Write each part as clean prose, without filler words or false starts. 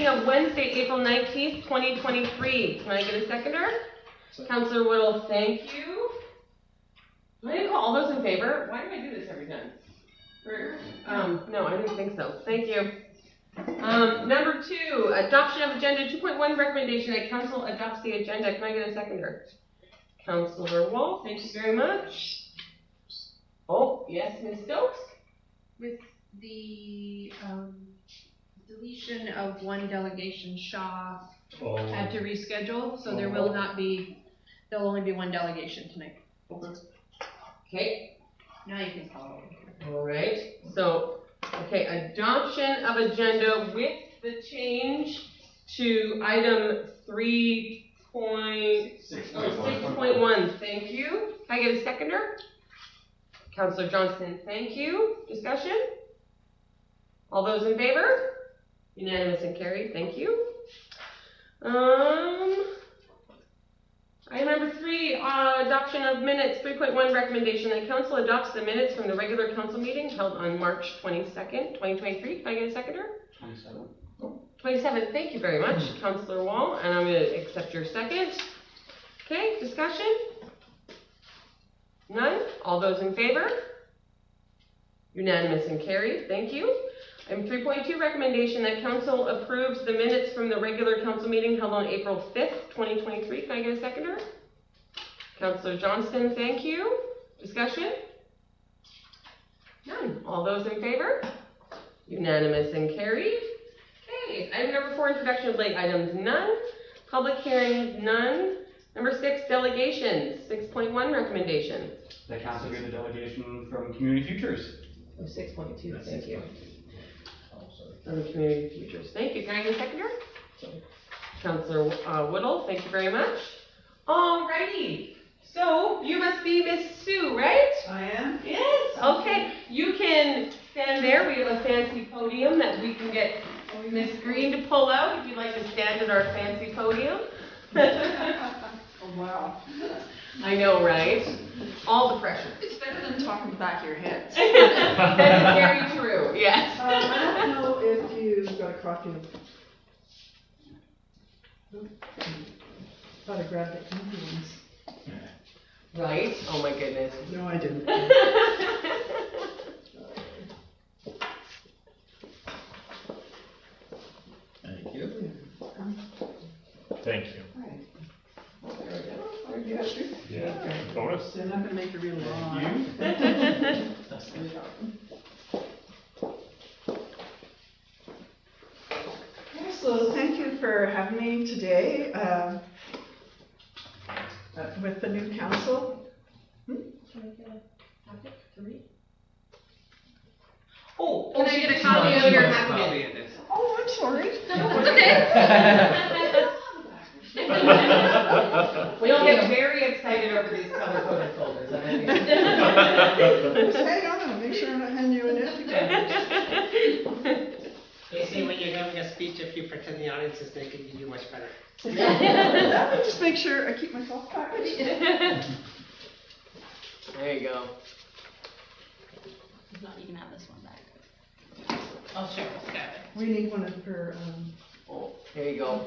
of Wednesday, April 19th, 2023. Can I get a seconder? Councillor Whittle, thank you. Do I need to call all those in favor? Why do I do this every time? No, I didn't think so. Thank you. Number 2, adoption of agenda 2.1 recommendation that council adopts the agenda. Can I get a seconder? Councillor Wall, thank you very much. Oh, yes, Ms. Stokes? With the deletion of one delegation, Shaw had to reschedule, so there will not be, there'll only be one delegation tonight. Okay. Now you can call it. All right. So, okay, adoption of agenda with the change to item 3.6.1. Thank you. Can I get a seconder? Councillor Johnston, thank you. Discussion? All those in favor? Unanimous and carried. Thank you. Item number 3, adoption of minutes. 3.1 recommendation that council adopts the minutes from the regular council meeting held on March 22nd, 2023. Can I get a seconder? 27. 27. Thank you very much, Councillor Wall, and I'm going to accept your second. Okay, discussion? None? All those in favor? Unanimous and carried. Thank you. Item 3.2, recommendation that council approves the minutes from the regular council meeting held on April 5th, 2023. Can I get a seconder? Councillor Johnston, thank you. Discussion? None. All those in favor? Unanimous and carried. Okay. Item number 4, introduction of late items. None. Public hearings. None. Number 6, delegations. 6.1 recommendation. The council gave a delegation from Community Futures. Oh, 6.2. Thank you. From Community Futures. Thank you. Can I get a seconder? Councillor Whittle, thank you very much. Alrighty. So, you must be Miss Sue, right? I am. Yes. Okay. You can stand there. We have a fancy podium that we can get Miss Green to pull out if you'd like to stand at our fancy podium. Oh, wow. I know, right? All the pressure. It's better than talking back of your heads. That's very true, yes. I don't know if you got a copy of... Thought I grabbed the empty ones. Right? Oh my goodness. No, I didn't. Thank you. Thank you. Yeah. Bonus. They're not going to make it real long. So thank you for having me today with the new council. Can I get a packet to read? Oh, can I get a copy of your packet? Oh, I'm sorry. It's okay. We all get very excited over these color-coded folders. Just hang on, make sure I'm not handing you an empty package. You see, when you're giving a speech, if you pretend the audience is naked, you do much better. That would just make sure I keep myself packaged. There you go. If not, you can have this one back. Oh, sure, it's got it. We need one of her. Oh, there you go.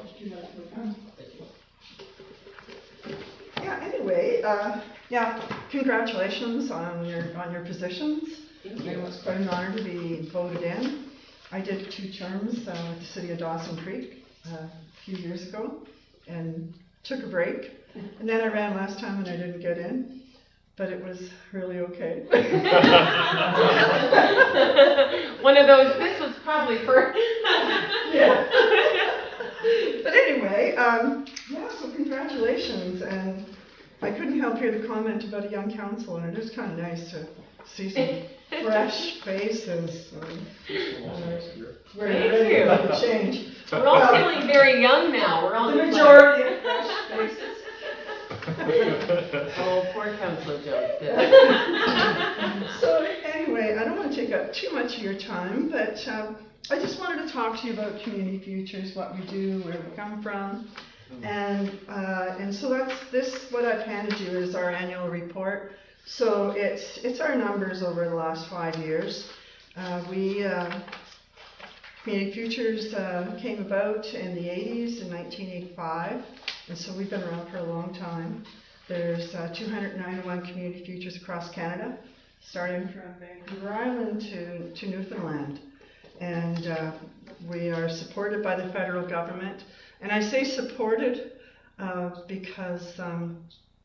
Yeah. Anyway, congratulations on your positions. It was quite an honor to be voted in. I did 2 terms with the city of Dawson Creek a few years ago, and took a break. And then I ran last time and I didn't get in, but it was really okay. One of those. This was probably for. Yeah. But anyway, so congratulations, and I couldn't help hear the comment about a young council, and it is kind of nice to see some fresh faces. We're ready about the change. We're all feeling very young now. We're all The just majority of fresh faces. Oh, poor Councillor Johnston. So anyway, I don't want to take up too much of your time, but I just wanted to talk to you about Community Futures, what we do, where we come from, and so what I've handed you is our annual report. So it's our numbers over the last 5 years. We Community Futures came about in the 80s, in 1985, and so we've been around for a long time. There's 291 Community Futures across Canada, starting from Vancouver Island to Newfoundland. And we are supported by the federal government. And I say supported because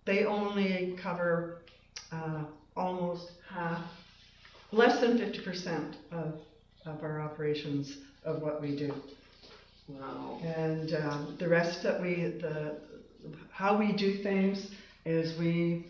they only cover almost half, less than 50% of our operations of what we do. Wow. And the rest that how we do things is we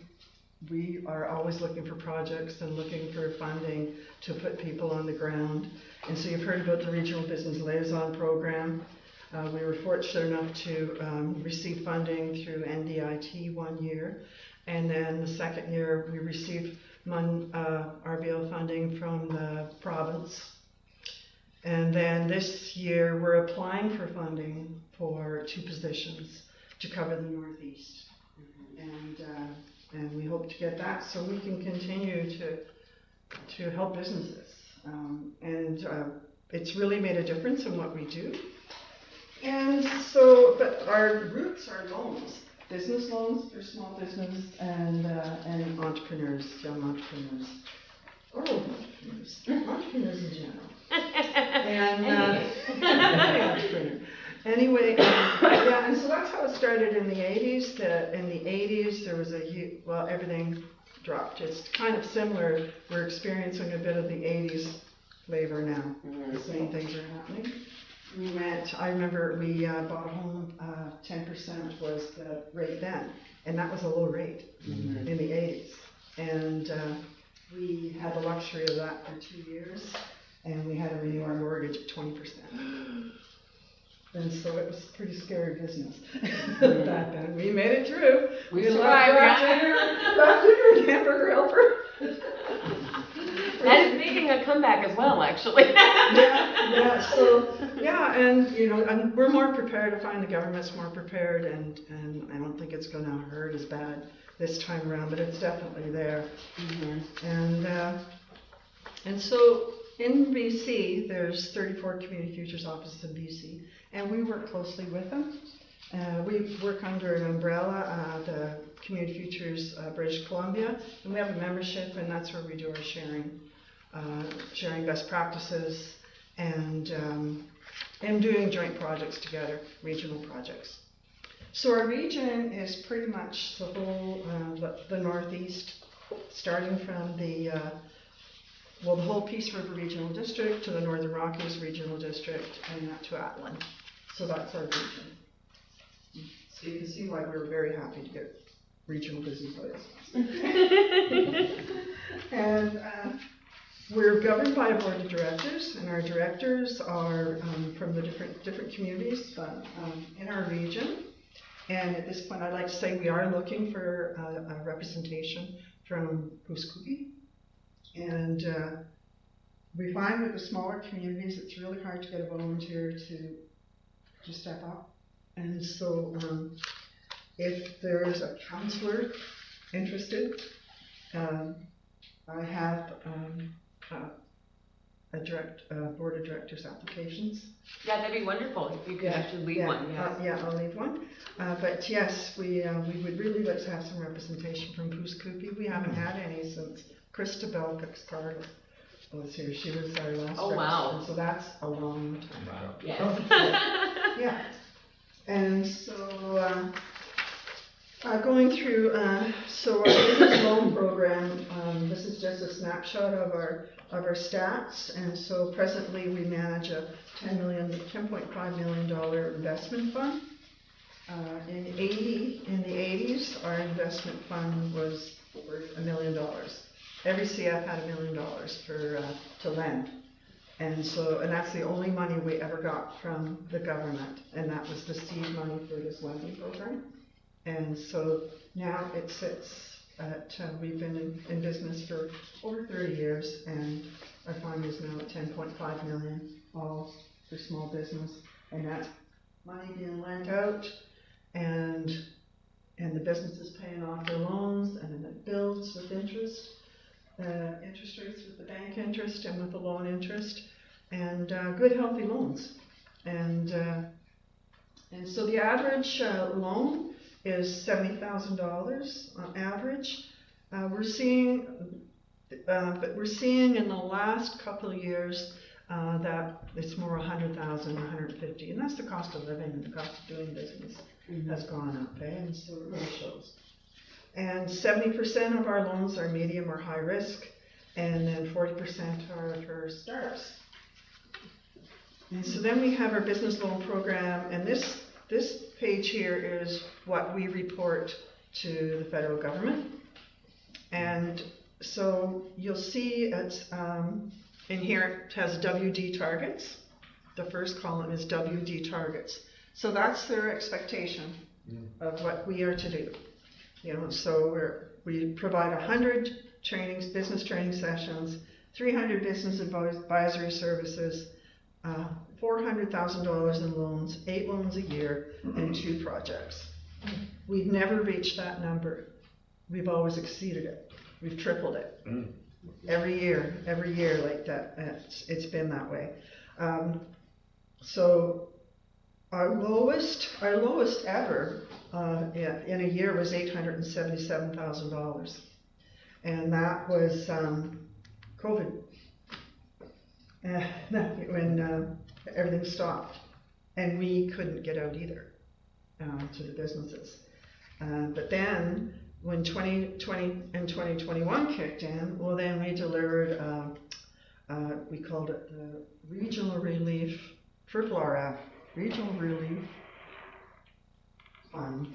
are always looking for projects and looking for funding to put people on the ground. And so you've heard about the Regional Business Liaison Program. We were fortunate enough to receive funding through NDIT 1 year. And then the second year we received RBL funding from the province. And then this year we're applying for funding for 2 positions to cover the Northeast. And we hope to get that so we can continue to help businesses. It's really made a difference in what we do. And so, but our roots are loans, business loans for small business and entrepreneurs, young entrepreneurs, or old entrepreneurs in general. And any entrepreneur. Anyway, yeah, and so that's how it started in the 80s. In the 80s, there was everything dropped. It's kind of similar. We're experiencing a bit of the 80s flavor now. The same things are happening. I remember we bought a home, 10% was the rate then, and that was a low rate in the 80s. And we had the luxury of that for 2 years, and we had to renew our mortgage at 20%. And so it was a pretty scary business back then. We made it through. We survived. Left dinner and hamburger helper. That is making a comeback as well, actually. And we're more prepared. I find the government's more prepared, and I don't think it's going to hurt as bad this time around, but it's definitely there. And so in BC, there's 34 Community Futures offices in BC, and we work closely with them. We work under an umbrella, the Community Futures British Columbia, and we have a membership, and that's where we do our sharing best practices and doing joint projects together, regional projects. So our region is pretty much the whole, the Northeast, starting from the whole Peace River Regional District to the Northern Rockies Regional District and up to Atlan. So that's our region. So you can see why we're very happy to get regional business liaisons. And we're governed by a board of directors, and our directors are from the different communities in our region. And at this point, I'd like to say we are looking for a representation from Pouce Coupe. And we find with the smaller communities, it's really hard to get a volunteer to step up. And so if there is a councillor interested, I have a board of directors applications. Yeah, that'd be wonderful if you could actually lead one. Yes. I'll lead one. But yes, we would really like to have some representation from Pouce Coupe. We haven't had any since Christabel Pixcard was here. She was our last Oh, wow. representative, so that's a long time ago. Yes. Yeah. And so going through, so our business loan program, this is just a snapshot of our stats. And so presently we manage a $10.5 million investment fund. In the 80s, our investment fund was worth $1 million. Every CF had $1 million to lend. And that's the only money we ever got from the government, and that was the seed money for this lending program. And so now it sits at, we've been in business for over 30 years, and our fund is now at 10.5 million, all for small business, and that's money being lent out, and the business is paying off their loans, and then it builds with interest. Interest rates with the bank interest and with the loan interest. and good healthy loans. And so the average loan is $70,000 on average. We're seeing in the last couple of years that it's more 100,000, 150, and that's the cost of living and the cost of doing business has gone up, and so it really shows. And 70% of our loans are medium or high risk, and then 40% are for startups. And so then we have our business loan program, and this page here is what we report to the federal government. And so you'll see it's in here it has WD targets. The first column is WD targets. So that's their expectation of what we are to do. You know, so we provide 100 trainings, business training sessions, 300 business advisory services, $400,000 in loans, 8 loans a year, and 2 projects. We've never reached that number. We've always exceeded it. We've tripled it. Every year like that. It's been that way. So our lowest ever in a year was $877,000, and that was COVID, when everything stopped, and we couldn't get out either to the businesses. But then when 2020 and 2021 kicked in, well, then we delivered, we called it the Regional Relief, RRF, Regional Relief Fund,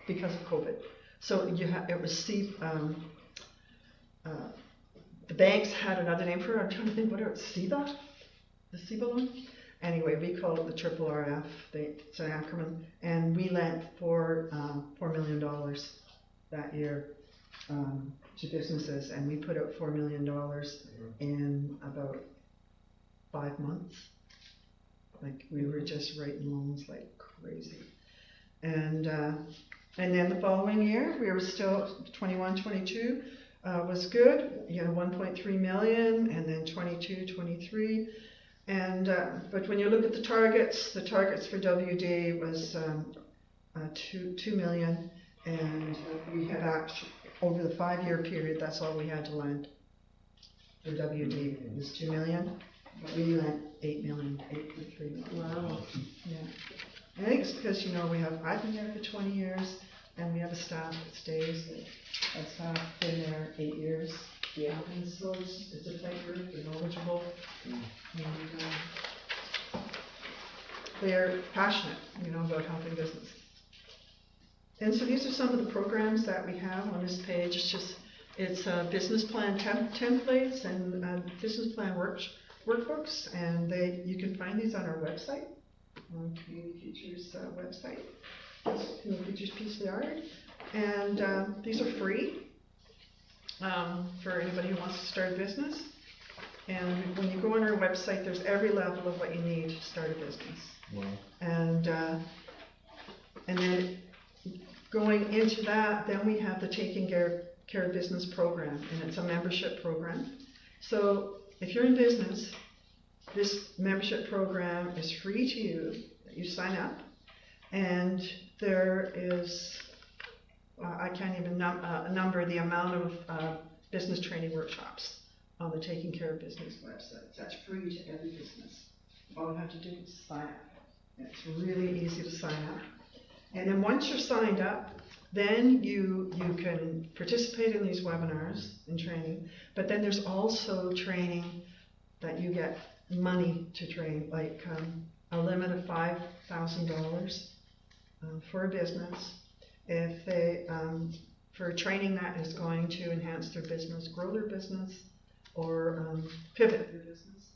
because of COVID. So it was the banks had another name for it. I'm trying to think what it was, CEBA? The CEBA loan? Anyway, we called it the RRF, it's an acronym, and we lent $4 million that year to businesses, and we put out $4 million in about 5 months. Like, we were just writing loans like crazy. And then the following year, we were still 21, 22 was good, you know, 1.3 million, and then 22, 23. And but when you look at the targets for WD was 2 million, and we had actually over the 5-year period, that's all we had to lend for WD. It was 2 million, but we lent 8 million, 8.3 million. Wow. Yeah. I think it's because, you know, I've been there for 20 years, and we have a staff that stays. That staff been there 8 years. Yeah. And so it's a tight group, they're knowledgeable, and they're passionate, you know, about helping business. And so these are some of the programs that we have on this page. It's business plan templates and business plan workbooks, and you can find these on our website, on Community Futures website, Community Futures PCR, and these are free for anybody who wants to start a business. And when you go on our website, there's every level of what you need to start a business. Wow. And then going into that, then we have the Taking Care of Business program, and it's a membership program. So if you're in business, this membership program is free to you. You sign up, and there is, I can't even number the amount of business training workshops on the Taking Care of Business website. That's free to every business. All you have to do is sign up. It's really easy to sign up. And then once you're signed up, then you can participate in these webinars and training, but then there's also training that you get money to train, like a limit of $5,000 for a business if they for training that is going to enhance their business, grow their business, or pivot their business.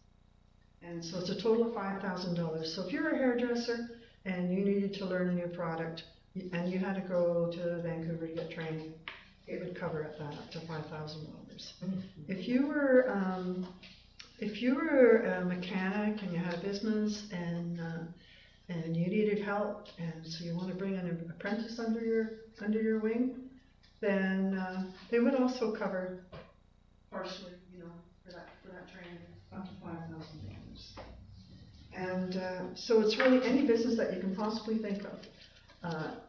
And so it's a total of $5,000. So if you're a hairdresser and you needed to learn a new product and you had to go to Vancouver to get training, it would cover that up to $5,000. If you were a mechanic and you had a business and you needed help, and so you want to bring an apprentice under your wing, then they would also cover partially, you know, for that training up to $5,000. And so it's really any business that you can possibly think of.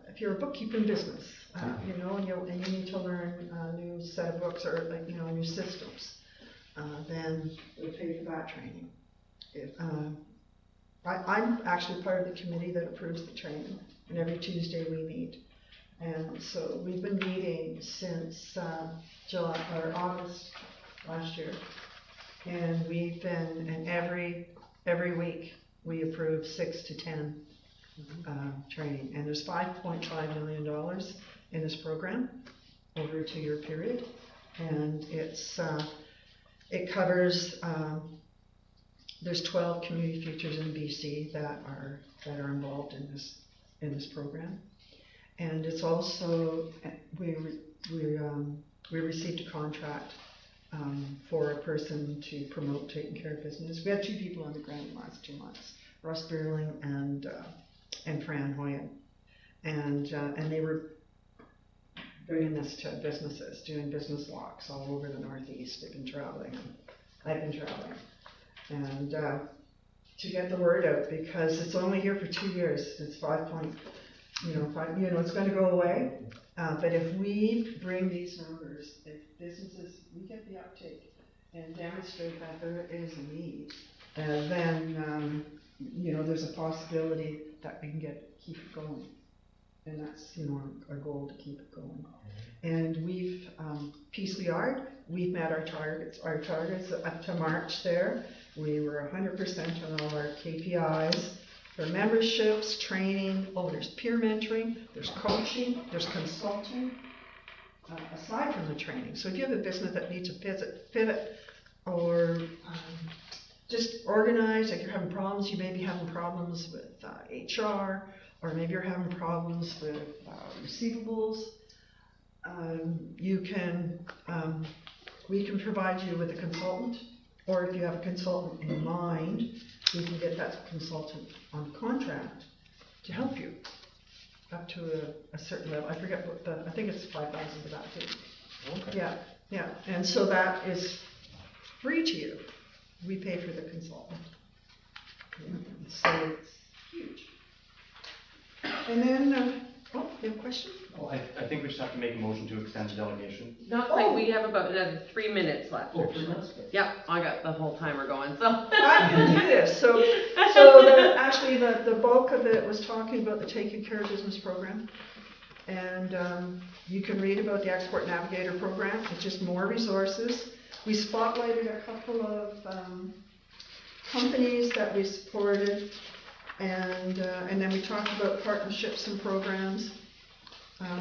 If you're a bookkeeping business, you know, and you need to learn a new set of books or like, you know, new systems, then we'll pay for that training. I'm actually part of the committee that approves the training, and every Tuesday we meet. And so we've been meeting since July or August last year, and we've been, and every week we approve 6 to 10 training, and there's $5.5 million in this program over a 2-year period, and it covers. There's 12 community futures in BC that are involved in this program, and it's also we received a contract for a person to promote taking care of business. We had 2 people on the ground in the last 2 months, Russ Beerling and Fran Hoyen, and they were bringing this to businesses, doing business walks all over the Northeast. They've been traveling, and I've been traveling. And to get the word out, because it's only here for 2 years. It's 5, it's going to go away. But if we bring these numbers, if businesses, we get the uptake and demonstrate that there is a need, then there's a possibility that we can keep it going. And that's our goal, to keep it going. And we've Peasley Yard, we've met our targets. Our targets up to March there. We were 100% on all our KPIs for memberships, training. Oh, there's peer mentoring, there's coaching, there's consulting, aside from the training. So if you have a business that needs a pivot, or just organize, like you're having problems, you may be having problems with HR, or maybe you're having problems with receivables, we can provide you with a consultant. Or if you have a consultant in mind, we can get that consultant on contract to help you up to a certain level. I forget I think it's 5,000 for that too. Okay. Yeah. And so that is free to you. We pay for the consultant. So it's huge. And then, you have a question? Well, I think we just have to make a motion to extend the delegation. Not quite, we have about another 3 minutes left. Oh, 3 minutes? Yep, I got the whole timer going, so. I can do this. So actually the bulk of it was talking about the Taking Care of Business program. And you can read about the Export Navigator program. It's just more resources. We spotlighted a couple of companies that we supported. And then we talked about partnerships and programs.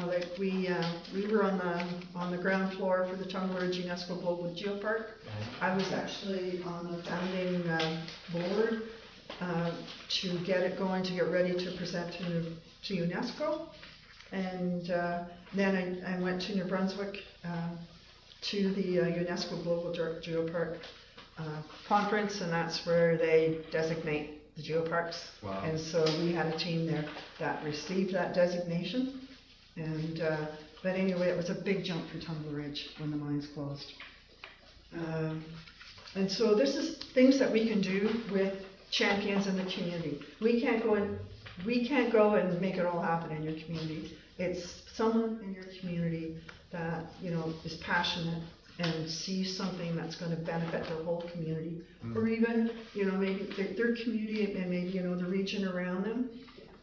Like we were on the ground floor for the Tumbler Ridge UNESCO Global Geopark. I was actually on the founding board to get it going, to get ready to present to UNESCO. And then I went to New Brunswick to the UNESCO Global Geopark conference, and that's where they designate the geoparks. Wow. And so we had a team there that received that designation. And but anyway, it was a big jump for Tumbler Ridge when the mines closed. And so this is things that we can do with champions in the community. We can't go and make it all happen in your community. It's someone in your community that is passionate and sees something that's going to benefit their whole community, or even maybe their community and maybe the region around them.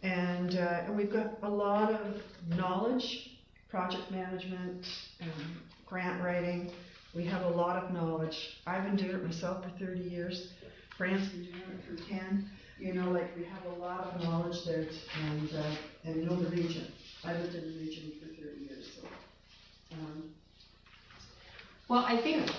And we've got a lot of knowledge, project management, grant writing. We have a lot of knowledge. I've been doing it myself for 30 years. Fran's been doing it for 10. We have a lot of knowledge there, and know the region. I lived in the region for 30 years. So. Well, I think,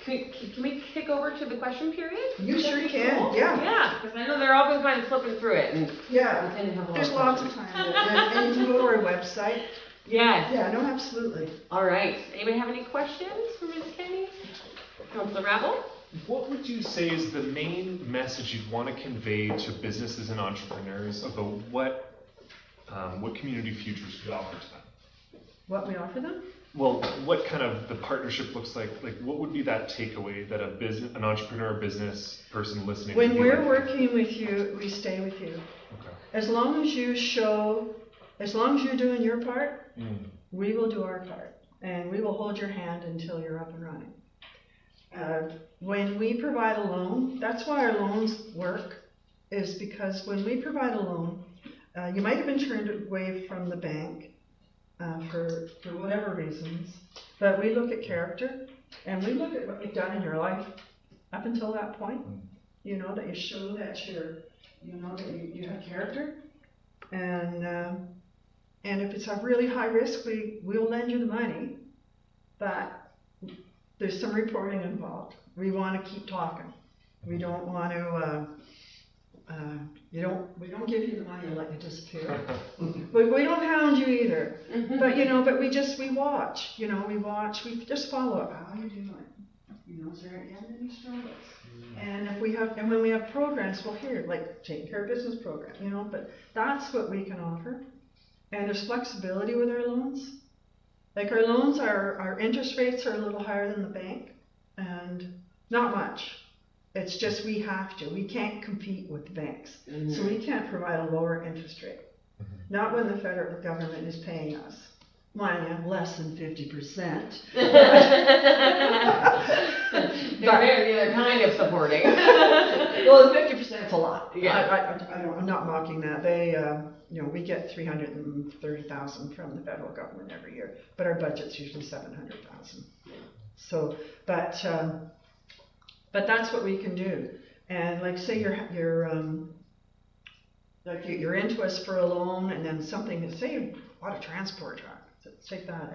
can we kick over to the question period? You sure can, cool? Yeah. Yeah, because I know they're all been kind of flipping through it. And yeah, there's lots of time. And you can go to our website. Yes. Yeah, no, absolutely. All right. Anybody have any questions for Ms. Kenny? Councilor Rabel? What would you say is the main message you'd want to convey to businesses and entrepreneurs about what Community Futures could offer to them? What we offer them? well, what kind of the partnership looks like what would be that takeaway that an entrepreneur, business person listening When would be we're like? working with you, we stay with you. Okay. As long as you're doing your part, we will do our part. And we will hold your hand until you're up and running. When we provide a loan, that's why our loans work, is because when we provide a loan, you might have been turned away from the bank for whatever reasons, but we look at character and we look at what you've done in your life up until that point. You know, that you show that you have character, and if it's a really high risk, we'll lend you the money, but there's some reporting involved. We want to keep talking. We don't want to. We don't give you the money and let you disappear. But we don't hound you either. But we watch. We just follow up. How are you doing? Is there any struggles? And when we have programs, we'll hear like taking care of business program. But that's what we can offer. And there's flexibility with our loans. Like our loans, our interest rates are a little higher than the bank, and not much. It's just we have to. We can't compete with the banks. So we can't provide a lower interest rate. Not when the federal government is paying us. Mind you, less than 50%. They're kind of supporting. Well, 50% is a lot. Yeah. I'm not mocking that. They, we get $330,000 from the federal government every year, but our budget's usually $700,000. So, but that's what we can do. And like, say you're into us for a loan, and then something, say you bought a transport truck. Let's take that,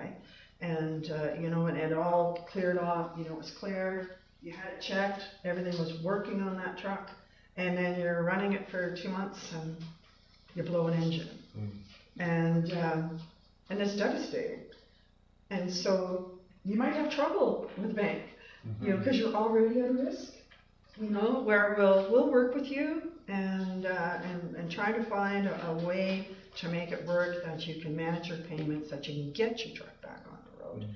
and and it all cleared off. It was clear. You had it checked. Everything was working on that truck, and then you're running it for 2 months, and you blow an engine, and it's devastating. And so you might have trouble with the bank, because you're already at risk. Where we'll work with you and try to find a way to make it work, that you can manage your payments, that you can get your truck back on the road,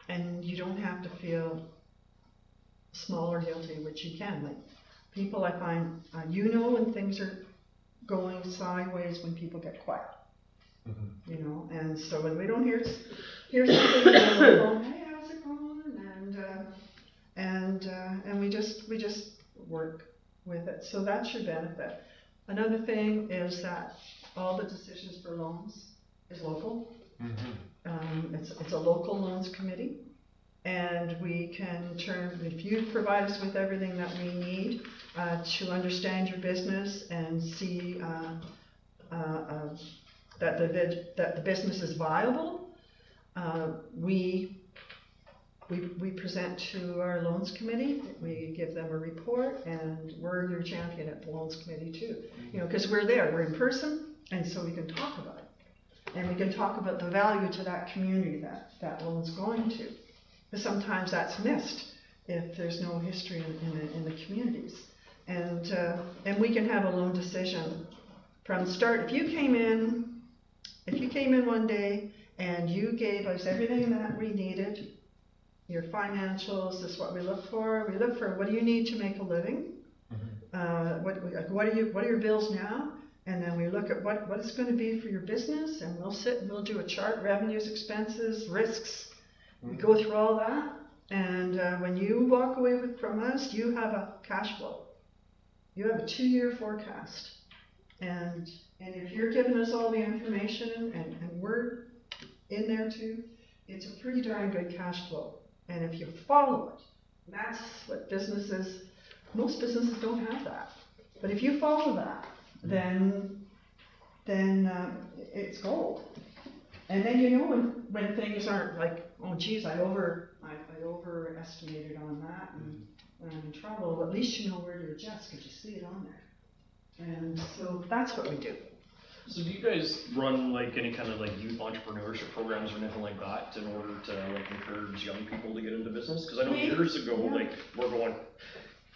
and you don't have to feel small or guilty, which you can. Like people, I find, when things are going sideways, when people get quiet, and so when we don't hear something, hey, how's it going, and we just work with it. So that's your benefit. Another thing is that all the decisions for loans is local. It's a local loans committee, and we can if you provide us with everything that we need to understand your business and see that the business is viable, we present to our loans committee. We give them a report, and we're your champion at the loans committee too. Because we're there, we're in person, and so we can talk about it, and we can talk about the value to that community that loan's going to. But sometimes that's missed if there's no history in the communities, and we can have a loan decision from the start. If you came in one day and you gave us everything that we needed. Your financials is what we look for. We look for, what do you need to make a living? What are your bills now? And then we look at what it's going to be for your business, and we'll sit and we'll do a chart: revenues, expenses, risks. We go through all that, and when you walk away from us, you have a cash flow. You have a 2-year forecast, and if you're giving us all the information, and we're in there too, it's a pretty darn good cash flow. And if you follow it, that's what most businesses don't have that. But if you follow that, then it's gold. And then when things aren't like, oh geez, I overestimated on that, and when I'm in trouble, at least you know where to adjust because you see it on there. And so that's what we do. So do you guys run like any kind of like youth entrepreneurship programs or anything like that in order to like encourage young people to get into business? Because I know years ago, like we're going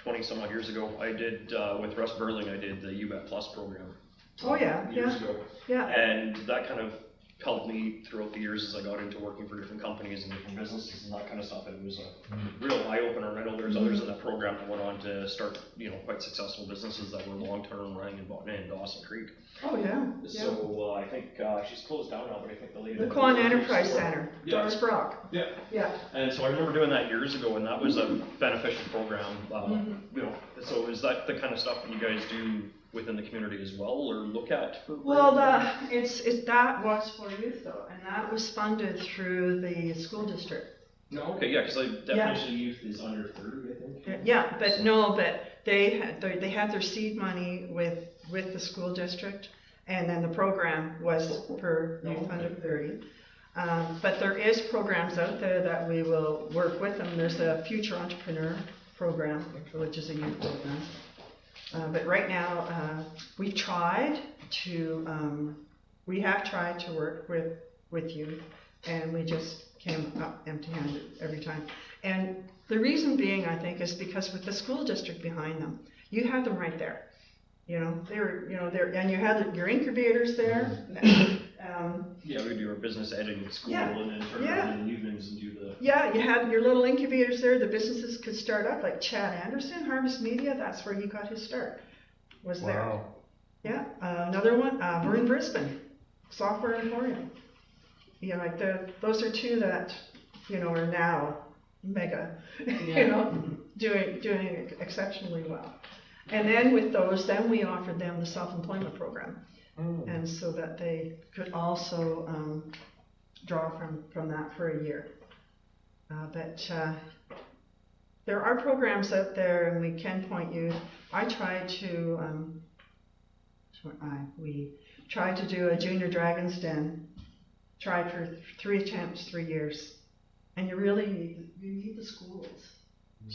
20 some odd years ago, I did with Russ Burling, I did the UBET Plus program. Oh yeah, years ago. Yeah. And that kind of helped me throughout the years as I got into working for different companies and different businesses and that kind of stuff. It was a real eye opener. And I know there's others in that program that went on to start, quite successful businesses that were long-term running in Dawson Creek. Oh, yeah. So I think she's closed down now, but I think the lady. The Quan Enterprise Center, Yeah. Doris Brock. Yeah. Yeah. And so I remember doing that years ago, and that was a beneficial program. So is that the kind of stuff that you guys do within the community as well, or look at? Well, that was for youth though, and that was funded through the school district. No, okay, yeah, because definition of youth is under 30, I think. Yeah, but they had their seed money with the school district, and then the program was for youth under 30. But there is programs out there that we will work with them. There's a Future Entrepreneur program, which is a youth program. But right now, we have tried to work with youth, and we just came up empty-handed every time. And the reason being, I think, is because with the school district behind them, you have them right there. And you have your incubators there. Yeah, we do our business ed in school, Yeah. and then turn around in the evenings and do the. Yeah, you have your little incubators there. The businesses could start up, like Chad Anderson, Harvest Media. That's where he got his start. Was there? Wow. Yeah. Another one, we're in Brisbane, Software Emporium. Those are two that are now mega. Doing exceptionally well. And then with those, then we offered them the self-employment program. And so that they could also draw from that for a year. But there are programs out there, and we can point you. We tried to do a Junior Dragon's Den. Tried for 3 attempts, 3 years, and you really need the schools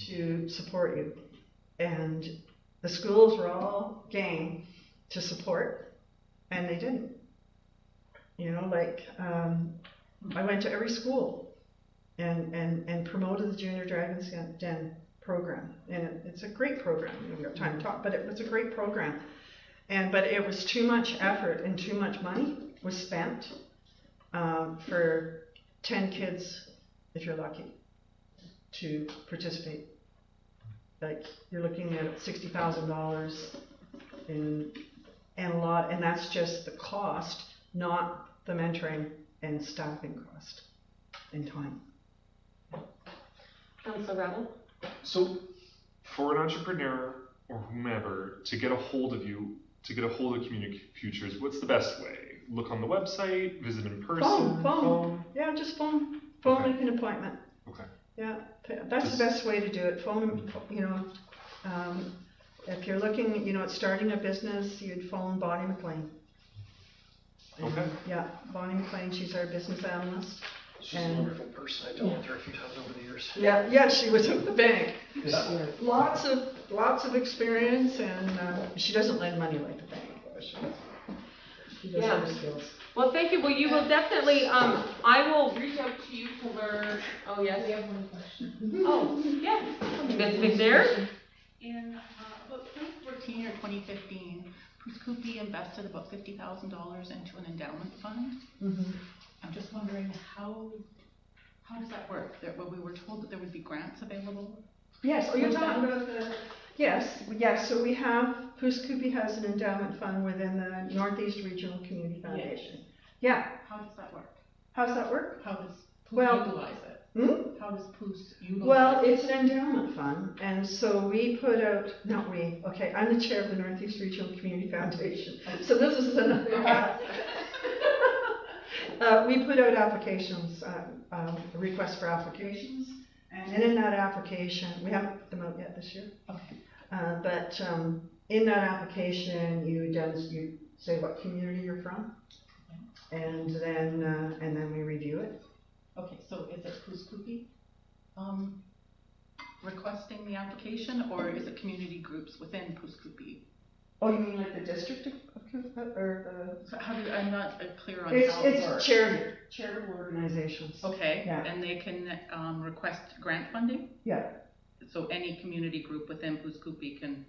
to support you, and the schools were all game to support. And they didn't. I went to every school and promoted the Junior Dragon's Den program. And it's a great program. We haven't got time to talk, but it was a great program. But it was too much effort and too much money was spent for 10 kids, if you're lucky, to participate. Like, you're looking at $60,000 and a lot, and that's just the cost, not the mentoring and staffing cost and time. Councilor Rebel? So, for an entrepreneur or whomever to get a hold of you, to get a hold of Community Futures, what's the best way? Look on the website, visit in person, phone. Yeah, just phone. Phone, Okay. make an appointment. Okay. Yeah, that's the best way to do it. Phone, if you're looking, at starting a business, you'd phone Bonnie McLean. Okay. Yeah, Bonnie McLean, she's our business analyst. She's a wonderful person. I dealt with her a few times over the years. Yeah, she was at the bank. Yeah. Lots of experience, and she doesn't lend money like the bank. She does other skills. Well, thank you. Well, you will definitely, I will reach out to you to learn. Oh, yes. We have one question. Oh, yes. Ms. McNair? In about 2014 or 2015, Puskupi invested about $50,000 into an endowment fund. Mm-hmm. I'm just wondering how does that work? Well, we were told that there would be grants available. Yes, you're talking about the... Yes, so we have, Puskupi has an endowment fund within the Northeast Regional Community Foundation. Yeah. How does that work? How's that work? How does PUS Well, utilize it? How does PUS utilize Well, it? it's an endowment fund, and so we put out, I'm the chair of the Northeast Regional Community Foundation, so this is another. We put out applications, requests for applications, and in that application, we haven't put them out yet this year. Okay. But in that application, you say what community you're from, and then we review it. Okay, so is it Puskupi requesting the application, or is it community groups within Puskupi? Oh, you mean like the district or So I'm not clear on the? how it works. It's charitable organizations. Okay, Yeah. and they can request grant funding? Yeah, So any community group within Puskupi can,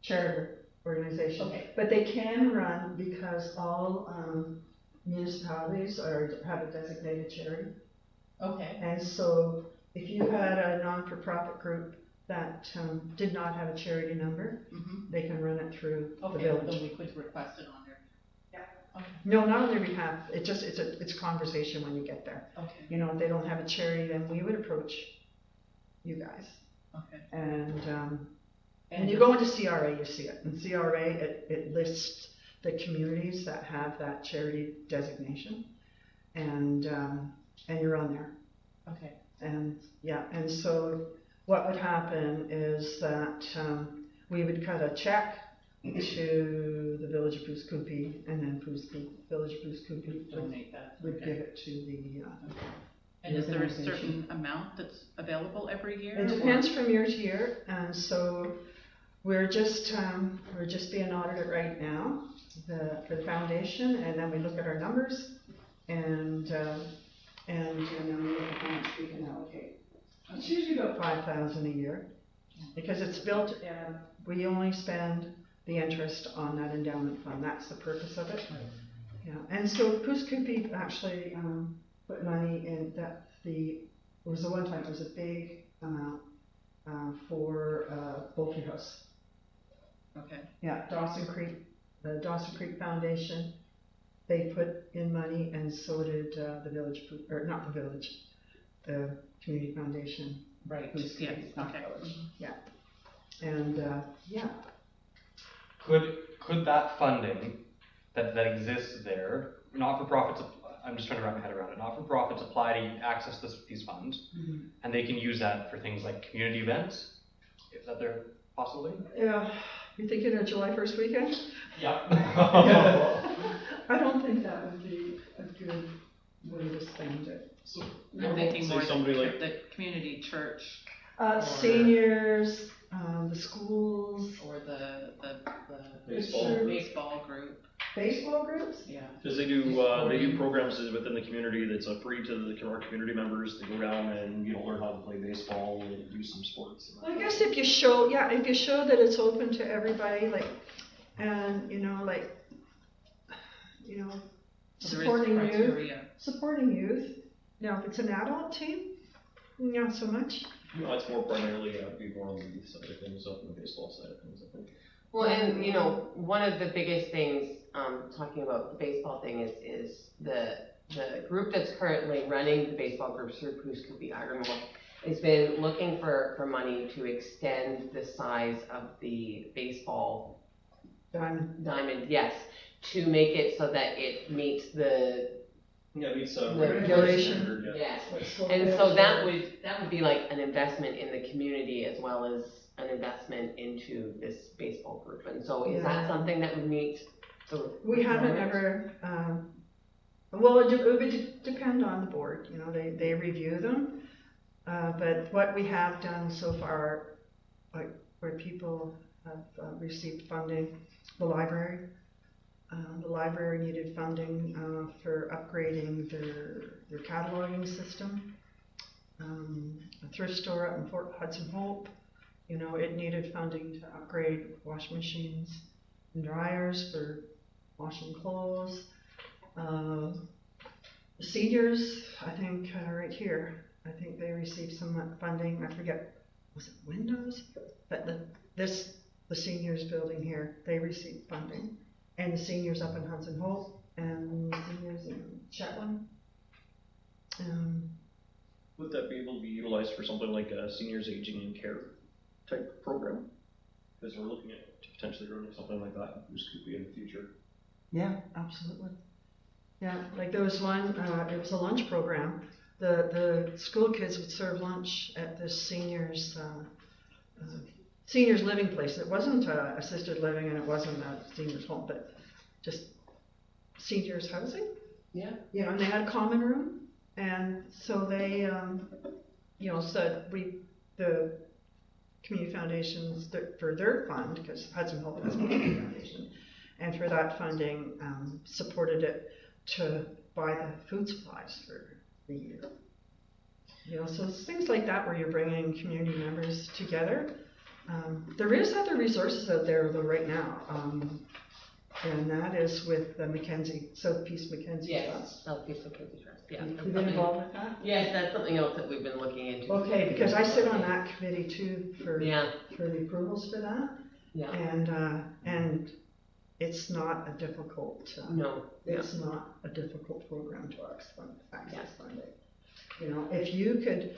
charitable organization. Okay. But they can run because all municipalities have a designated charity. Okay. And so if you had a non-for-profit group that did not have a charity number, Mm-hmm. they can run it through the Okay, village. then we could request it on there. Yeah. Okay, No, not on their behalf. It's a conversation when you get there. okay, You know, if they don't have a charity, then we would approach you guys. okay. And when you go into CRA, you see it. In CRA, it lists the communities that have that charity designation, and you're on there. Okay, And yeah, and so what would happen is that we would cut a check to the Village of Pouce Coupe, and then Village of Pouce Coupe donate that. would Okay. give it to the. And is there a organization. certain amount that's available every year? It depends from year to year, and so we're just being audited right now for the foundation, and then we look at our numbers, and then we look at how much we can allocate. It's usually about 5,000 a year, because it's built. We only spend the interest on that endowment fund. That's the purpose of it. Yeah, and so Pouce Coupe actually put money in that. It was the one time it was a big amount for Bulky House. Okay, Yeah, the Dawson Creek Foundation, they put in money, and so did the village, or not the village, the community foundation. right, Pouce yes, Coupe, not okay. village. Yeah, and yeah. Could that funding that exists there, not-for-profits, I'm just trying to wrap my head around it, not-for-profits apply to access these funds, and they can use that for things like community events? Is that their possibility? Yeah, you're thinking of July 1st weekend? Yep. I don't think that would be a good way to spend it. I'm thinking Say more somebody like- the community church Seniors, the schools, or the Baseball. baseball group, baseball groups. yeah. Because they do programs within the community that's free to our community members. They go down and, learn how to play baseball and do some sports. Well, I guess if you show that it's open to everybody, and So there is supporting youth, criteria. Now, if it's an adult team, not so much. No, it's more primarily, be more on the youth side of things, up on the baseball side of things, I think. Well, and one of the biggest things, talking about the baseball thing is the group that's currently running the baseball group through Pouce Coupe Iron Wolf has been looking for money to extend the size of the baseball diamond, yes, to make it so that it meets the Yeah, it meets regulation. standard, yeah. yes. And so that would be like an investment in the community as well as an investment into this baseball group. And so is that something that would meet the We haven't requirements? ever, well, it would depend on the board, they review them. But what we have done so far, like where people have received funding, the library needed funding for upgrading their cataloging system. A thrift store up in Fort Hudson Hope, it needed funding to upgrade washing machines and dryers for washing clothes. Seniors, I think, right here, I think they received some funding. I forget, was it Windows? But the seniors building here, they received funding. And the seniors up in Hudson Hope, and the seniors in Shetland. Would that be able to be utilized for something like a seniors aging in care type program? Because we're looking at potentially running something like that in Pouce Coupe in the future. Yeah, absolutely. Yeah, like there was one, it was a lunch program. The school kids would serve lunch at this seniors living place. It wasn't assisted living, and it wasn't a seniors home, but just seniors housing. Yeah. And they had a common room, and so they, said the community foundations for their fund, because Hudson Hope has a community foundation, and for that funding, supported it to buy the food supplies for the year. So it's things like that where you're bringing community members together. There is other resources out there though right now. and that is with the Mackenzie, South Peace Mackenzie Yes, Trust. Southeast Mackenzie Trust, yeah. You that's been something- involved with that? Yes, that's something else that we've been looking into. Okay, because I sit on that committee too for Yeah, the approvals for that, yeah, and it's not a difficult, no, yeah, it's not a difficult program to access funding. You know, if you could,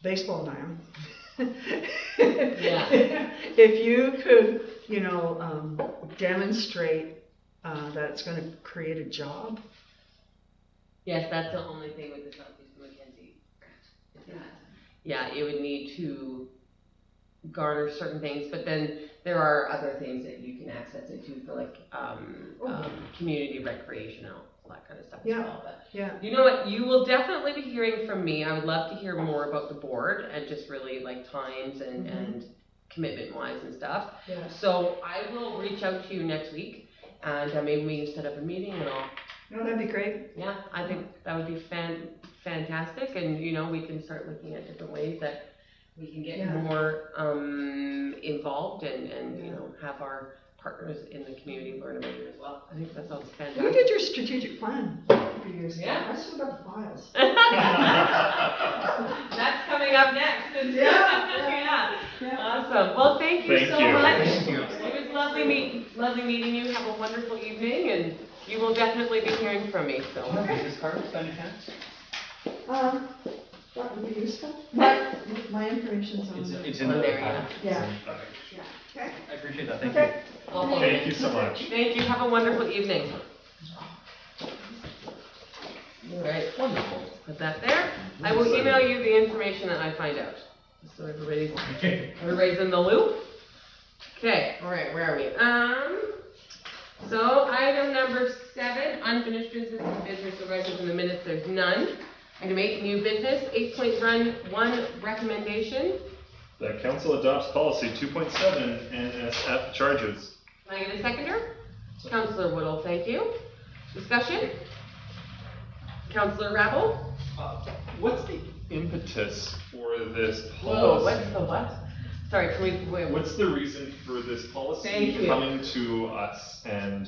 baseball diamond. Yeah. If you could, you know, demonstrate that it's gonna create a job, yes, that's the only thing with the Southeast Mackenzie grant. is that, Yeah, it would need to garner certain things, but then there are other things that you can access it to for like, community recreational, all that kind of stuff as Yeah. well, but. yeah. You know what, you will definitely be hearing from me, I would love to hear more about the board and just really like times and commitment wise and stuff. Yes. So I will reach out to you next week and maybe we can set up a meeting and I'll, No, that'd be great. yeah, I think that would be fantastic and you know, we can start looking at different ways that we can get Yeah. more involved and you Yeah. know, have our partners in the community learn about it as well. I think that sounds You fantastic. did your strategic plan a few years ago. Yeah. I still got the files. That's coming up next. Yeah. Yeah. Awesome. Well, thank you Thank so you. much. Thank you. It was lovely meeting you. Have a wonderful evening, and you will definitely be hearing from me. So. Business cards, by any chance? That would be useful. My information's on there. It's in the There you go. Yeah. Okay. Okay. I appreciate that, thank Okay. you. Thank you so much. Thank you. Have a wonderful evening. All right. Wonderful. Put that there. I will email you the information that I find out, so everybody's in the loop. Okay. All right. Where are we? So item number 7, unfinished business and business arising from the minutes. There's none. Item 8, new business. 8.1 recommendation. The council adopts policy 2.7 NSF charges. Can I get a seconder? Councillor Woodall, thank you. Discussion? Councillor Rabble? What's the impetus for this Whoa, policy? what's the what? Sorry, can we, wait, What's the reason for this policy Thank you. coming to us, and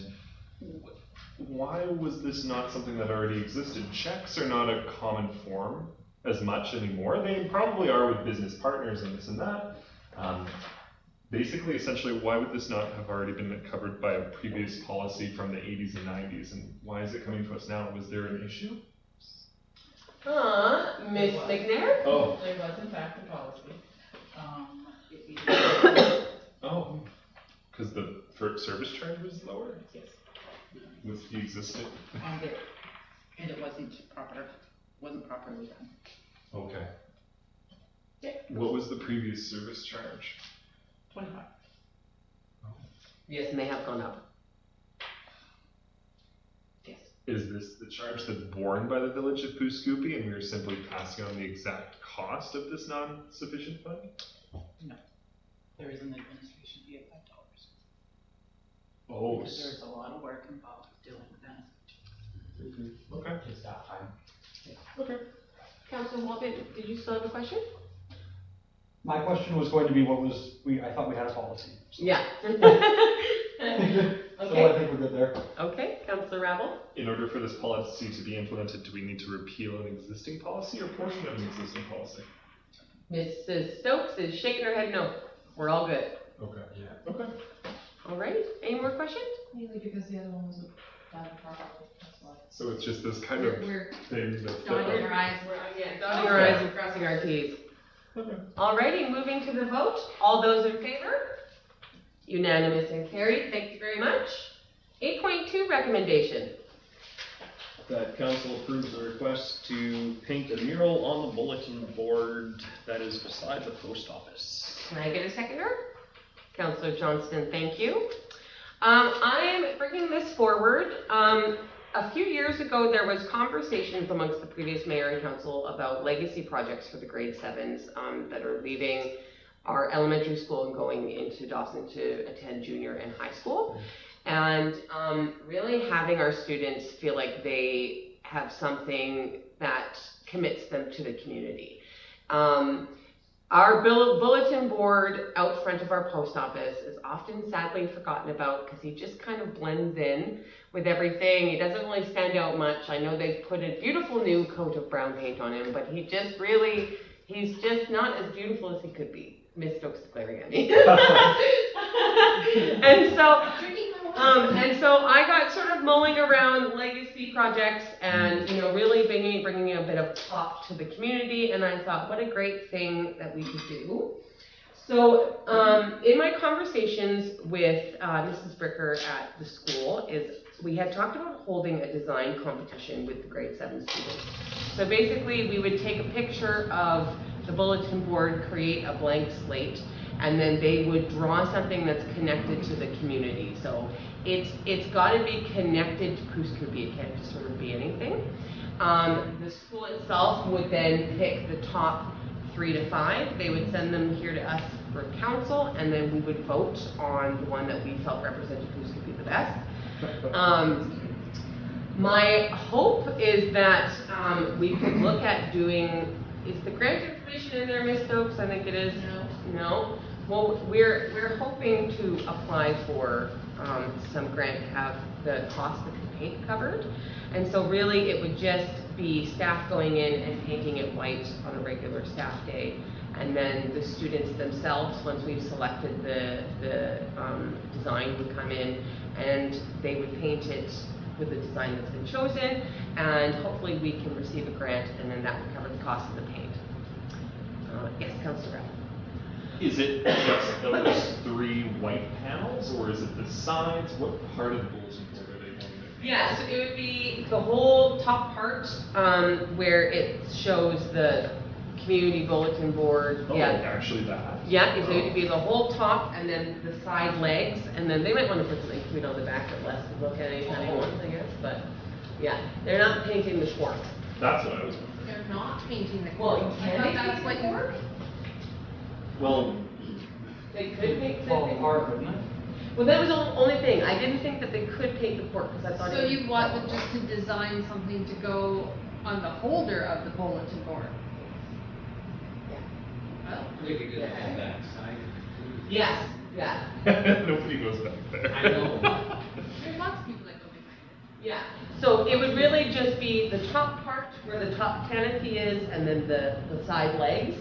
why was this not something that already existed? Checks are not a common form as much anymore. They probably are with business partners and this and that. Basically, essentially, why would this not have already been covered by a previous policy from the 80s and 90s, and why is it coming to us now? Was there an issue? Ms. McNair? Oh. There was in fact a policy. Oh. Because the service charge was lower? Yes. With the existing? And it wasn't properly done. Okay. What was the previous service charge? 25. Yes, and they have gone up. Yes. Is this the charge that's borne by the village of Poo-Scoopy, and we are simply passing on the exact cost of this non-sufficient fund? No. There is an administration fee of $5. Oh, Because there's a lot of work involved with dealing with that. okay. It's that time. Okay. Councillor Walton, did you still have a question? My question was going to be I thought we had a policy. Yeah. So I Okay, think we're good there. okay, Councillor Rabble? In order for this policy to be implemented, do we need to repeal an existing policy or portion of an existing policy? Mrs. Stokes is shaking her head no. We're all good. Okay. Yeah. Okay. All right, any more questions? Mainly because the other one was done properly, that's why. So it's just this kind of We're thing that's dotting our eyes. Yeah, dotting our i's and crossing our t's. Okay. Alrighty, moving to the vote. All those in favor? Unanimous and carried. Thank you very much. 8.2 recommendation. That council approves the request to paint a mural on the bulletin board that is beside the post office. Can I get a seconder? Councillor Johnston, thank you. I am bringing this forward. A few years ago, there was conversations amongst the previous mayor and council about legacy projects for the grade 7s that are leaving our elementary school and going into Dawson to attend junior and high school. And really having our students feel like they have something that commits them to the community. Our bulletin board out front of our post office is often sadly forgotten about because he just kind of blends in with everything. He doesn't really stand out much. I know they've put a beautiful new coat of brown paint on him, but he's just not as beautiful as he could be. Miss Stokes is glaring at me. And so I got sort of mulling around legacy projects and, really bringing a bit of pop to the community. And I thought, what a great thing that we could do. So in my conversations with Mrs. Bricker at the school we had talked about holding a design competition with the grade 7 students. So basically we would take a picture of the bulletin board, create a blank slate, and then they would draw something that's connected to the community. So it's got to be connected to Pouce Coupe. It can't just sort of be anything. The school itself would then pick the top 3 to 5. They would send them here to us for council, and then we would vote on the one that we felt represented Pouce Coupe the best. My hope is that we could look at doing. Is the grant information in there, Ms. Stokes? I think it is. No. Well, we're hoping to apply for some grant to have the cost of the paint covered, and so really it would just be staff going in and painting it white on a regular staff day, and then the students themselves, once we've selected the design, would come in and they would paint it with the design that's been chosen, and hopefully we can receive a grant, and then that would cover the cost of the paint. Yes, Councillor Rapp. Is it just those 3 white panels, or is it the sides? What part of the bulletin board are they going to be? Yeah, so it would be the whole top part where it shows the community bulletin board. Oh, yeah. Actually that? Yeah, so it would be the whole top and then the side legs, and then they might want to put something cute on the back that lets them look at anytime they want, I guess, but yeah, they're not painting the cork. That's what I was wondering. They're not painting the Well, cork. can I they thought that's paint what the you cork? Well, They could paint the Fall apart, wouldn't it? Well, that was the only thing. I didn't think that they could paint the cork because I thought. So you want just to design something to go on the holder of the bulletin board? Well, We could get that back side. Yes. Yeah. nobody goes back there. I know. there's lots of people that go behind. Yeah. So it would really just be the top part where the top canopy is, and then the side legs,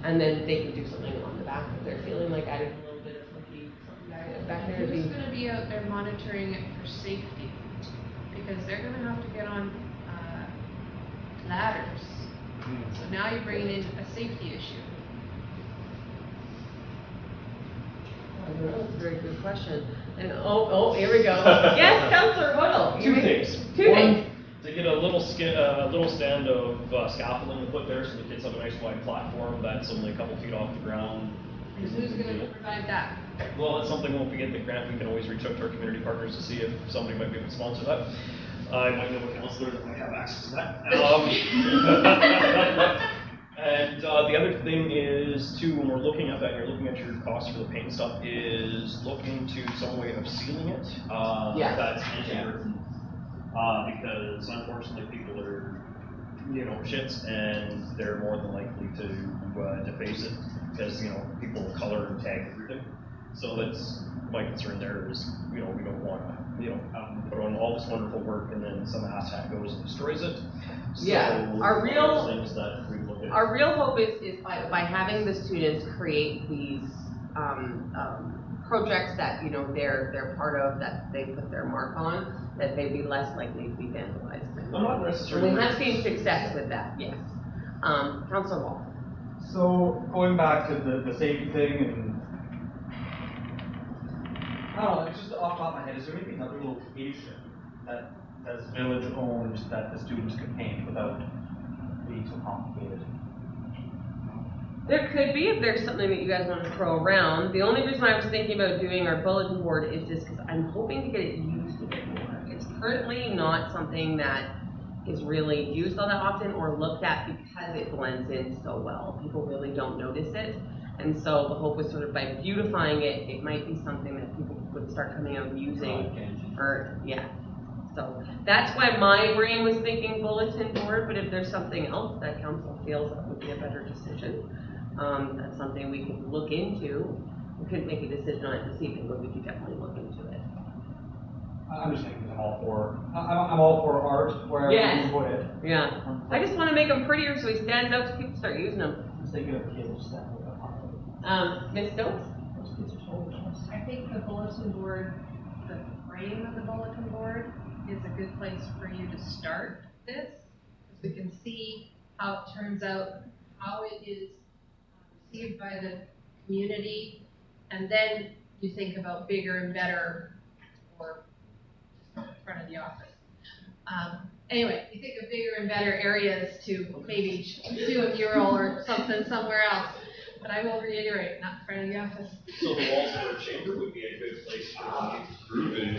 and then they could do something on the back if they're feeling like adding a little bit of funky something back there. Who's going to be out there monitoring it for safety? Because they're going to have to get on ladders. So now you're bringing in a safety issue. I don't know, that's a very good question. And here we go. Yes, Councillor Woodall. Two things. Two One, things. to get a little stand of scaffolding to put there so the kids have a nice wide platform that's only a couple feet off the ground. And who's going to provide that? Well, that's something when we get the grant, we can always reach out to our community partners to see if somebody might be able to sponsor that. I might know a counselor that might have access to that. And the other thing is too, when we're looking at that, you're looking at your cost for the paint and stuff, is look into some way of sealing it. Yes. That's anti-earth. Because unfortunately people are, shits, and they're more than likely to deface it because, people color and tag everything. So that's my concern there is, we don't want to, put on all this wonderful work and then some asshat goes and destroys it. So Yeah, our real- things that we look at. Our real hope is by having the students create these projects that they're part of, that they put their mark on, that they'd be less likely to be vandalized. I'm not necessarily. And we have seen success with that. Yes. Councillor Wall. So going back to the safety thing, and I don't know, it's just off the top of my head, is there maybe another location that's village owned that the students could paint without being so complicated? There could be, if there's something that you guys want to throw around. The only reason I was thinking about doing our bulletin board is just because I'm hoping to get it used a bit more. It's currently not something that is really used all that often or looked at because it blends in so well. People really don't notice it. And so the hope was sort of by beautifying it, it might be something that people would start coming out and using. So that's why my brain was thinking bulletin board, but if there's something else that council feels that would be a better decision, That's something we could look into. We couldn't make a decision on it this evening, but we could definitely look into it. I'm just thinking I'm all for art wherever Yes. you put it. Yeah. I just want to make him prettier so he stands out so people start using them. I'm just thinking of kids that would Ms. Stokes? I think the bulletin board, the frame of the bulletin board is a good place for you to start this. Because we can see how it turns out, how it is received by the community, and then you think about bigger and better for in front of the office. Anyway, you think of bigger and better areas to maybe do a mural or something somewhere else. But I will reiterate, not in front of the office. So the walls of our chamber would be a good place for Groovy.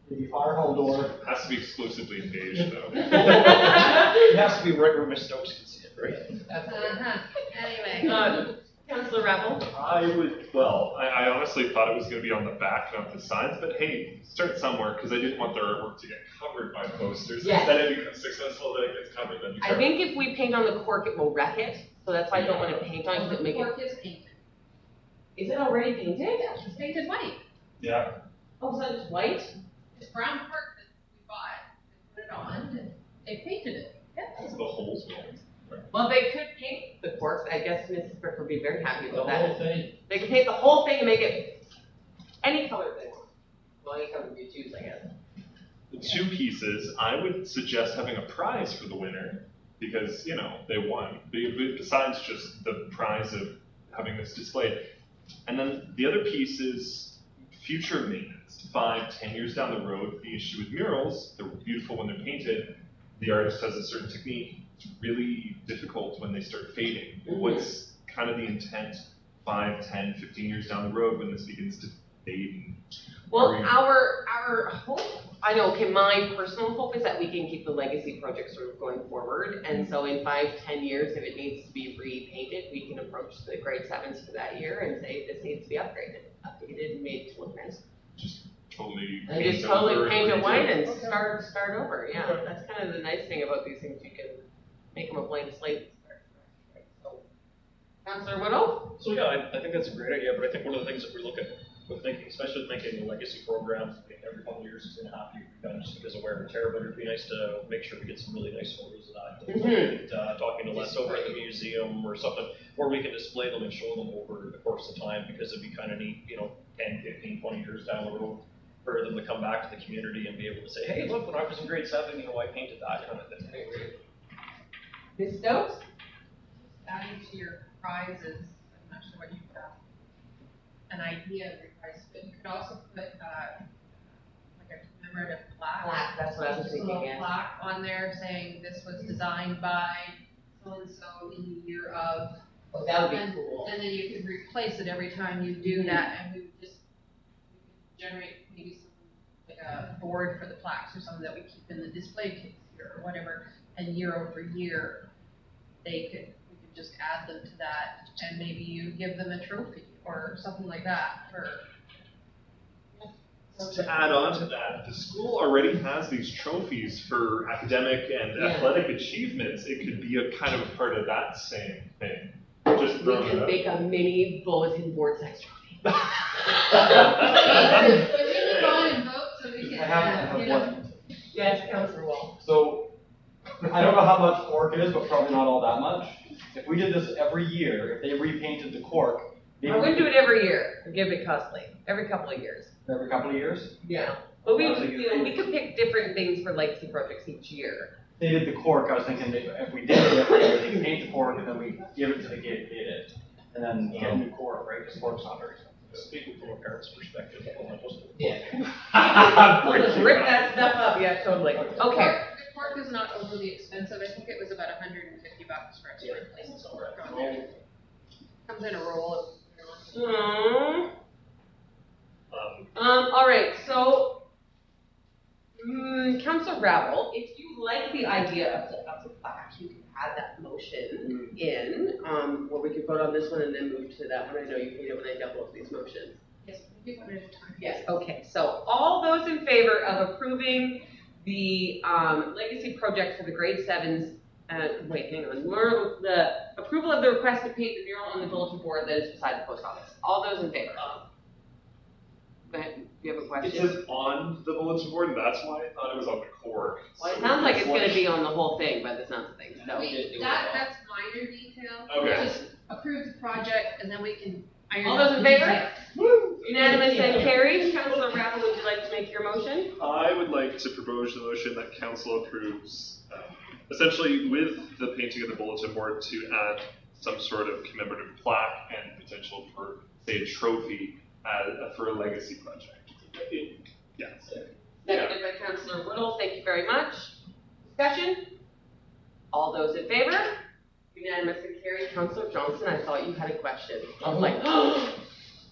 The fire hall door. Has to be exclusively in beige though. It has to be right where Miss Stokes can see it, right? Anyway. Councillor Rebel? I honestly thought it was going to be on the back, not the sides, but hey, start somewhere, because I didn't want their artwork to get covered by posters. Yes. Then it becomes successful, then it gets covered, then I think if we paint on the cork, it will wreck it. So that's why I don't want to paint on it, because it The make it. cork is painted. Is it already painted? Yeah, it's painted white. Yeah. Oh, is that just white? It's brown cork that we bought, they put it on, and they painted it. Yeah. The holes will. Well, they could paint the cork. I guess Mrs. Brick would be very happy The with that. whole thing. They could paint the whole thing and make it any color they want. Well, any color you choose, I guess. The two pieces, I would suggest having a prize for the winner, because, you know, they won. Besides just the prize of having this displayed. And then the other piece is future maintenance. 5-10 years down the road, the issue with murals, they're beautiful when they're painted. The artist has a certain technique. It's really difficult when they start fading. Mm-hmm. What's kind of the intent 5, 10, 15 years down the road when this begins to fade? Well, our hope, I know, okay, my personal hope is that we can keep the legacy project sort of going forward. And so in 5-10 years, if it needs to be repainted, we can approach the grade 7s for that year and say this needs to be updated and made to look nice. Just totally And just totally paint it white and start over. Yeah, that's kind of the nice thing about these things. You can make them a blank slate. So, Councillor Whittle? So yeah, I think that's a great idea, but I think one of the things that we look at with thinking, especially with making a legacy program, I think every couple of years is going to have to be done just because of wear and tear, but it'd be nice to make sure we get some really nice photos of that. Mm-hmm. Talking to Les over at the museum or something, where we can display them and show them over the course of time, because it'd be kind of neat, 10, 15, 20 years down the road, for them to come back to the community and be able to say, hey, look, when I was in grade 7, I painted that kind of thing. Ms. Stokes? Adding to your prizes, I'm not sure what you've got, an idea of your prize, but you could also put like a commemorative plaque. That's what I was Just a thinking, little yeah. plaque on there saying this was designed by so-and-so in the year of. Oh, that would be and, cool. And then you could replace it every time you do that, and we would just generate maybe some, like a board for the plaques or something that we keep in the display case here or whatever, and year over year, we could just add them to that, and maybe you give them a trophy or something like that for. To add on to that, the school already has these trophies for academic and Yeah. athletic achievements. It could be a kind of a part of that same thing. Just We throwing it can out. make a mini bulletin board size trophy. Can we move on and vote so we can, I have one. Yes, Councillor Wall. So, I don't know how much cork it is, but probably not all that much. If we did this every year, if they repainted the cork, maybe I wouldn't do it every year. It'd get a bit costly. Every couple of years. every couple of years. Yeah. But we, I was thinking- we could pick different things for legacy projects each year. They did the cork, I was thinking that if we did it every year, they could paint the cork and then we give it to the kid, did it. And then get a new cork, right? Because cork's not very expensive. Speaking from a parent's perspective, Yeah. We'll just rip that stuff up. Yeah, totally. Okay. The cork is not overly expensive. I think it was about $150 for us to replace it. Comes in a roll of. All right, so, Councillor Gravel, if you like the idea of the plaque, you can add that motion in, where we could vote on this one and then move to that one. I know you hate it when I double up these motions. Yes, we do one at a time. Yes, okay, so all those in favor of approving the legacy project for the grade 7s, wait, hang on, the approval of the request to paint the mural on the bulletin board that is beside the post office. All those in favor? Go ahead, do you have a It question? says on the bulletin board, and that's why I thought it was on the core. Well, it sounds like it's gonna be on the whole thing by the sounds of things, so. That's minor detail. Okay. Just approve the project and then we can iron All out those in the favor? details. Unanimous and carried. Councillor Raffle, would you like to make your motion? I would like to propose the motion that council approves, essentially with the painting of the bulletin board to add some sort of commemorative plaque and potential for, say, a trophy for a legacy project. Yes. Seconded by Councillor Woodall, thank you very much. Discussion? All those in favor? Unanimous and carried. Councillor Johnson, I thought you had a question. I was like,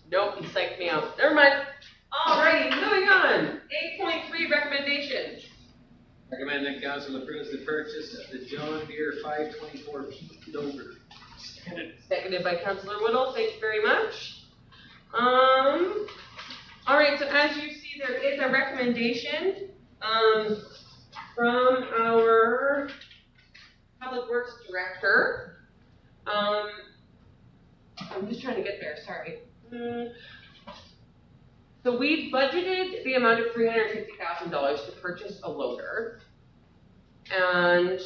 nope, he psyched me out. Never mind. Alrighty, moving on. 8.3 recommendations. Recommend that council approves the purchase of the John Deere 524 P loader. Seconded by Councillor Woodall, thank you very much. Alright, so as you see, there is a recommendation, from our Public Works Director. I'm just trying to get there, sorry. So we budgeted the amount of $350,000 to purchase a loader. And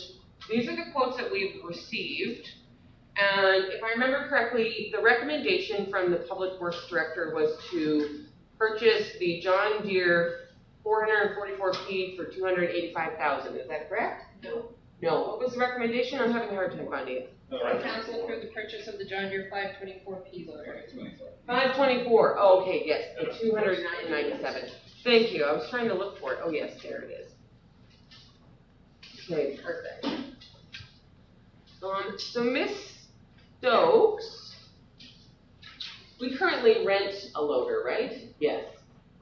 these are the quotes that we've received. And if I remember correctly, the recommendation from the Public Works Director was to purchase the John Deere 444P for $285,000. Is that correct? No. No. What was the recommendation? I'm having a hard time finding it. Council approve the purchase of the John Deere 524P loader. 524. Oh, okay, yes, the 297. Thank you. I was trying to look for it. Oh, yes, there it is. Okay, perfect. So Miss Stokes, we currently rent a loader, right? Yes.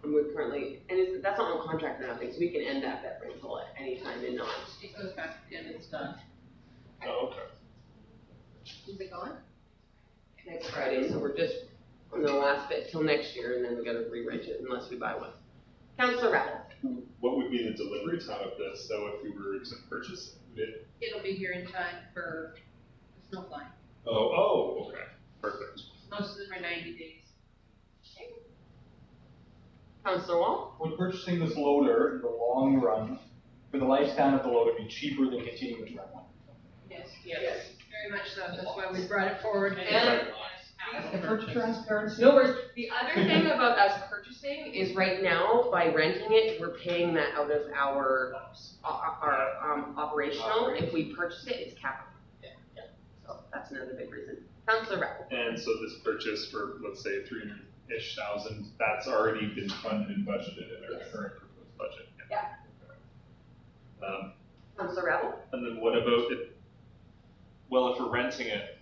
And we're currently, and that's not on contract or nothing, so we can end that rental at any time and not. It goes back to the end, it's done. Oh, okay. Is it gone? Next Friday, so we're just on the last bit till next year, and then we gotta re-rent it unless we buy one. Councillor Rattle. What would be the delivery time of this, though, if we were to purchase it? It'll be here in time for the snow flying. Oh, okay. Perfect. Most of them are 90 days. Councillor Wall. Would purchasing this loader in the long run, for the lifespan of the loader, be cheaper than continuing to rent one? Yes. Very much so. That's why we brought it forward. And For transparency. no worries. The other thing about us purchasing is right now, by renting it, we're paying that out of our operational. If we purchase it, it's capital. Yeah. So that's another big reason. Councillor Rattle. And so this purchase for, let's say, 300-ish thousand, that's already been funded and budgeted in our current proposed budget. Yeah. Okay. Councillor Rattle. And then what about if we're renting it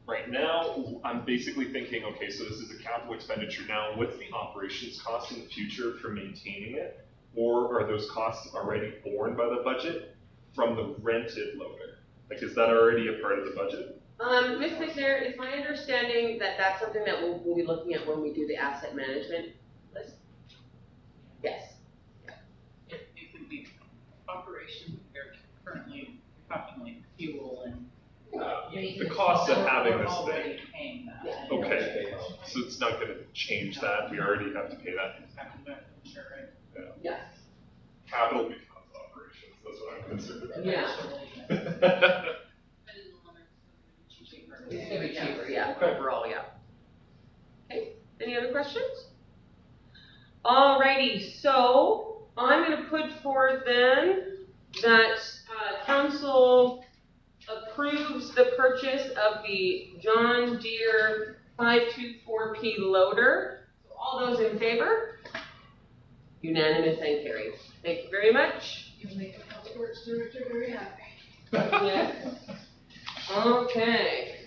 right now, I'm basically thinking, okay, so this is a capital expenditure now, what's the operations cost in the future for maintaining it? Or are those costs already borne by the budget from the rented loader? Like, is that already a part of the budget? Ms. McNair, is my understanding that that's something that we'll be looking at when we do the asset management list? Yes. It could be operation, they're currently talking like fuel and. The cost of having We're this already thing. paying that. Yeah. Okay, so it's not gonna change that, we already have to pay that. Sure, right? Yes. Capital becomes operations, that's what I'm concerned about. Yeah. It's gonna be cheaper, yeah, overall, yeah. Okay, any other questions? Alrighty, so I'm gonna put forward then that council approves the purchase of the John Deere 524P loader. So all those in favor? Unanimous and carried. Thank you very much. You make a Public Works Director very happy. Yes. Okay.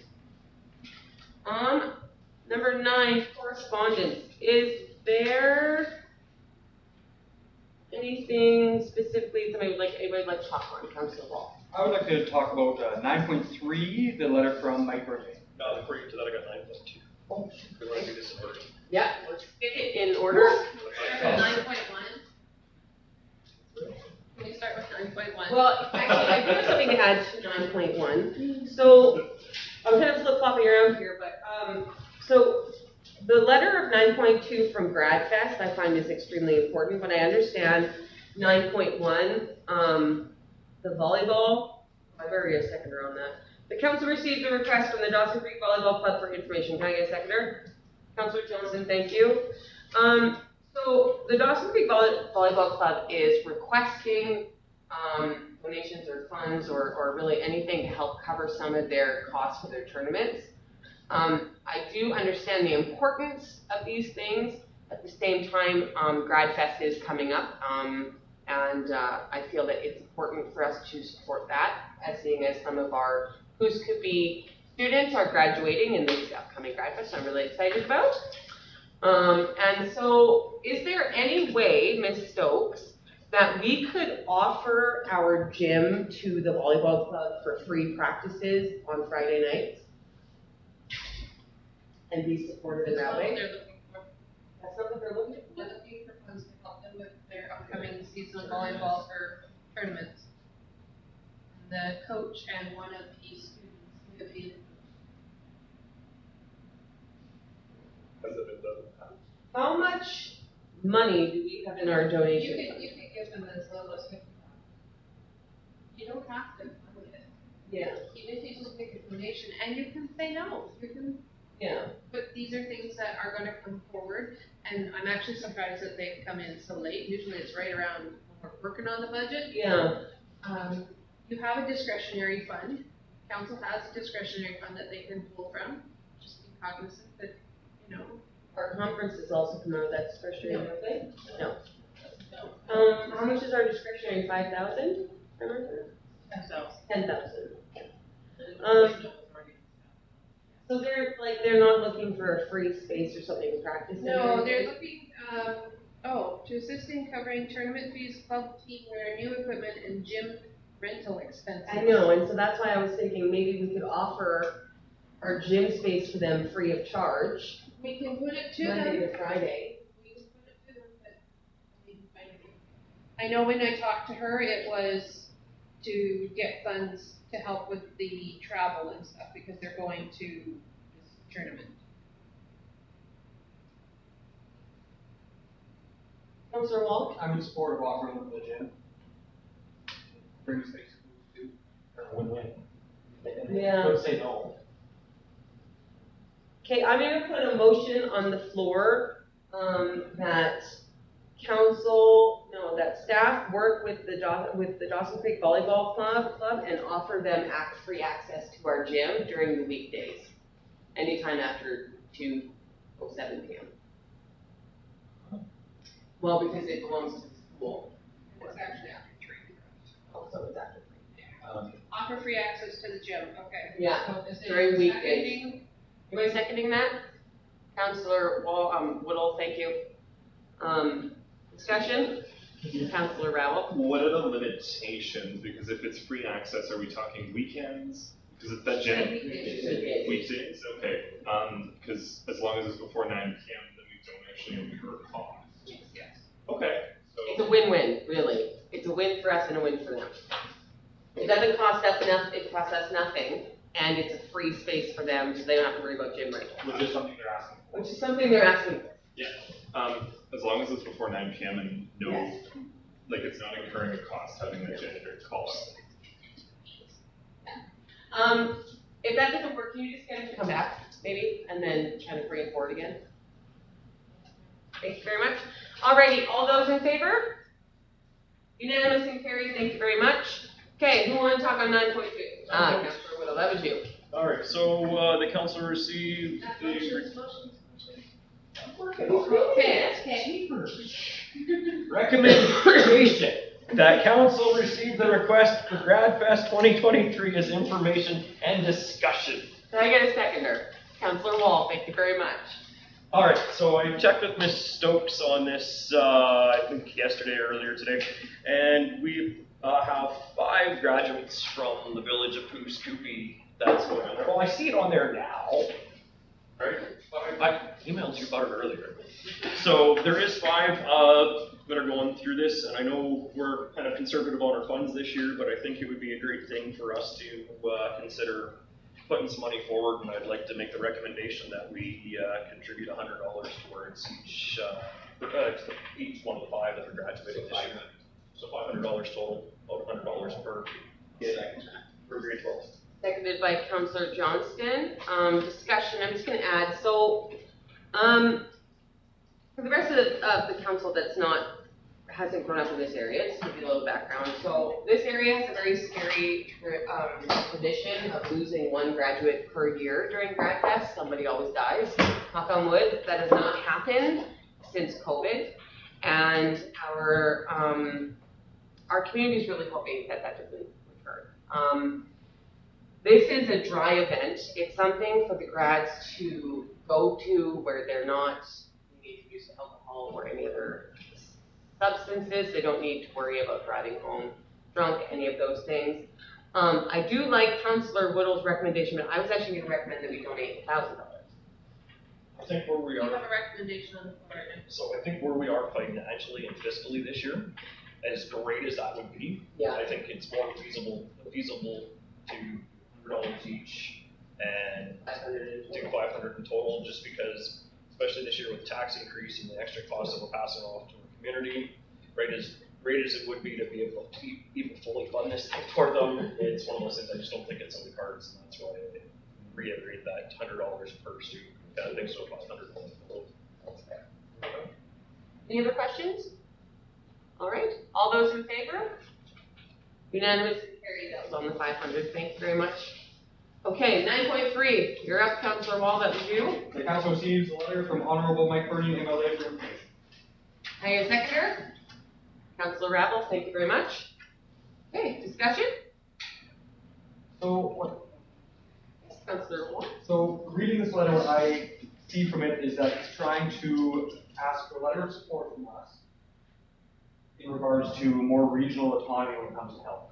Number 9, correspondence. Is there anything specifically anybody would like to talk on, Councillor Wall? I would like to talk about 9.3, the letter from Mike Bernier. Before you get to that, I got 9.2. Oh, We want to do this in order. Yeah, let's get it in order. 9.1. Can we start with 9.1? Well, actually, I do have something to add to 9.1. So, I'm kind of flip-flopping around here, but, so the letter of 9.2 from GradFest I find is extremely important, but I understand 9.1, the volleyball, I better get a seconder on that. The council received a request from the Dawson Creek Volleyball Club for information. Can I get a seconder? Councillor Johnson, thank you. So the Dawson Creek Volleyball Club is requesting donations or funds or really anything to help cover some of their costs for their tournaments. I do understand the importance of these things. At the same time, GradFest is coming up, and I feel that it's important for us to support that, as seeing as some of our Who's Could Be students are graduating in this upcoming GradFest I'm really excited about. And so, is there any way, Ms. Stokes, that we could offer our gym to the volleyball club for free practices on Friday nights? And be supported in that way? That's not what they're looking for. They're looking for funds to help them with their upcoming season of volleyball for tournaments. The coach and one of the students have been. Has it been done in the past? How much money do we have in our donation? You can give them as low as $50. You don't have to fund it. Yeah. Even if you just make a donation, and you can say no. You can. Yeah. But these are things that are going to come forward, and I'm actually surprised that they've come in so late. Usually it's right around when we're working on the budget. Yeah. You have a discretionary fund. Council has a discretionary fund that they can pull from. Just be cognizant that, you know. Our conferences also come out of that discretionary, don't they? No. No. How much is our discretionary? 5,000? 10,000. So they're not looking for a free space or something to practice in? No, they're looking, to assist in covering tournament fees, club team wear, new equipment, and gym rental expenses. I know, and so that's why I was thinking maybe we could offer our gym space to them free of charge. We can put it to Monday them. to Friday. We can put it to them, but I know when I talked to her, it was to get funds to help with the travel and stuff because they're going to this tournament. Councillor Wall? I'm in support of offering them the gym. Bring space to win-win. Yeah. Don't say no. Okay, I'm gonna put a motion on the floor, that that staff work with the Dawson Creek Volleyball Club and offer them free access to our gym during the weekdays, anytime after 2:07 p.m. Well, because it belongs to the school. It's actually after 3. Also, it's after 3. Offer free access to the gym, okay. Yeah, So is it during weekdays. seconding? Anybody seconding that? Councillor Woodall, thank you. Discussion? Councillor Rowell? What are the limitations? Because if it's free access, are we talking weekends? Because it's that gym. Weekdays. Weekdays, okay. Because as long as it's before 9 p.m., then we don't actually incur costs. Yes. Okay. It's So a win-win, really. It's a win for us and a win for them. It doesn't cost us enough, it costs us nothing, and it's a free space for them, so they don't have to worry about gym rental. Which is something they're asking for. Which is something they're asking for. yeah. As long as it's before 9 p.m. and no, Yes. like it's not incurring a cost having the janitor call us. If that doesn't work, can you just get him to come back, maybe, and then try to bring it forward again? Thank you very much. Alrighty, all those in favor? Unanimous and carried, thank you very much. Okay, who wanna talk on 9.2? Councillor Whittle, that was you. Alright, so, the council received the, Okay. recommendation that council receive the request for GradFest 2023 as information and discussion. Can I get a seconder? Councillor Wall, thank you very much. Alright, so I checked with Ms. Stokes on this, I think yesterday or earlier today, and we have 5 graduates from the village of Pooskoopie that's going on there. Well, I see it on there now. Right? I emailed you about it earlier. So there is 5 that are going through this, and I know we're kind of conservative on our funds this year, but I think it would be a great thing for us to consider putting some money forward, and I'd like to make the recommendation that we contribute $100 towards each one of the 5 that are graduating this year. So $500 total, about $100 per grade 12. Seconded by Councillor Johnston. Discussion, I'm just gonna add, so, for the rest of the council hasn't grown up in this area, just to give you a little background. So this area has a very scary tradition of losing 1 graduate per year during grad fest. Somebody always dies. Knock on wood, that has not happened since COVID. And our community is really hoping that doesn't return. This is a dry event. It's something for the grads to go to where they're not need to use alcohol or any other substances. They don't need to worry about driving home drunk, any of those things. I do like Councillor Whittle's recommendation, but I was actually going to recommend that we donate $1,000. I think where we You are. have a recommendation on the floor right now. So I think where we are financially and fiscally this year, as great as that would be, Yeah. I think it's more feasible to $100 each and do 500 in total, just because, especially this year with tax increase and the extra costs that we're passing off to our community, right as it would be to be able to even fully fund this thing for them, it's one of those things I just don't think it's on the cards, and that's why I reiterate that $100 per student. I think so, 500 total. Any other questions? All right, all those in favor? Unanimously carried, that was on the 500, thank you very much. Okay, 9.3, you're up, Councillor Wall, that was you. The council receives a letter from Honorable Mike Purdy, MLA, for information. Are you a seconder? Councillor Rabble, thank you very much. Okay, discussion? Councillor Wall? So reading this letter, what I see from it is that it's trying to ask for a letter of support from us in regards to more regional autonomy when it comes to health.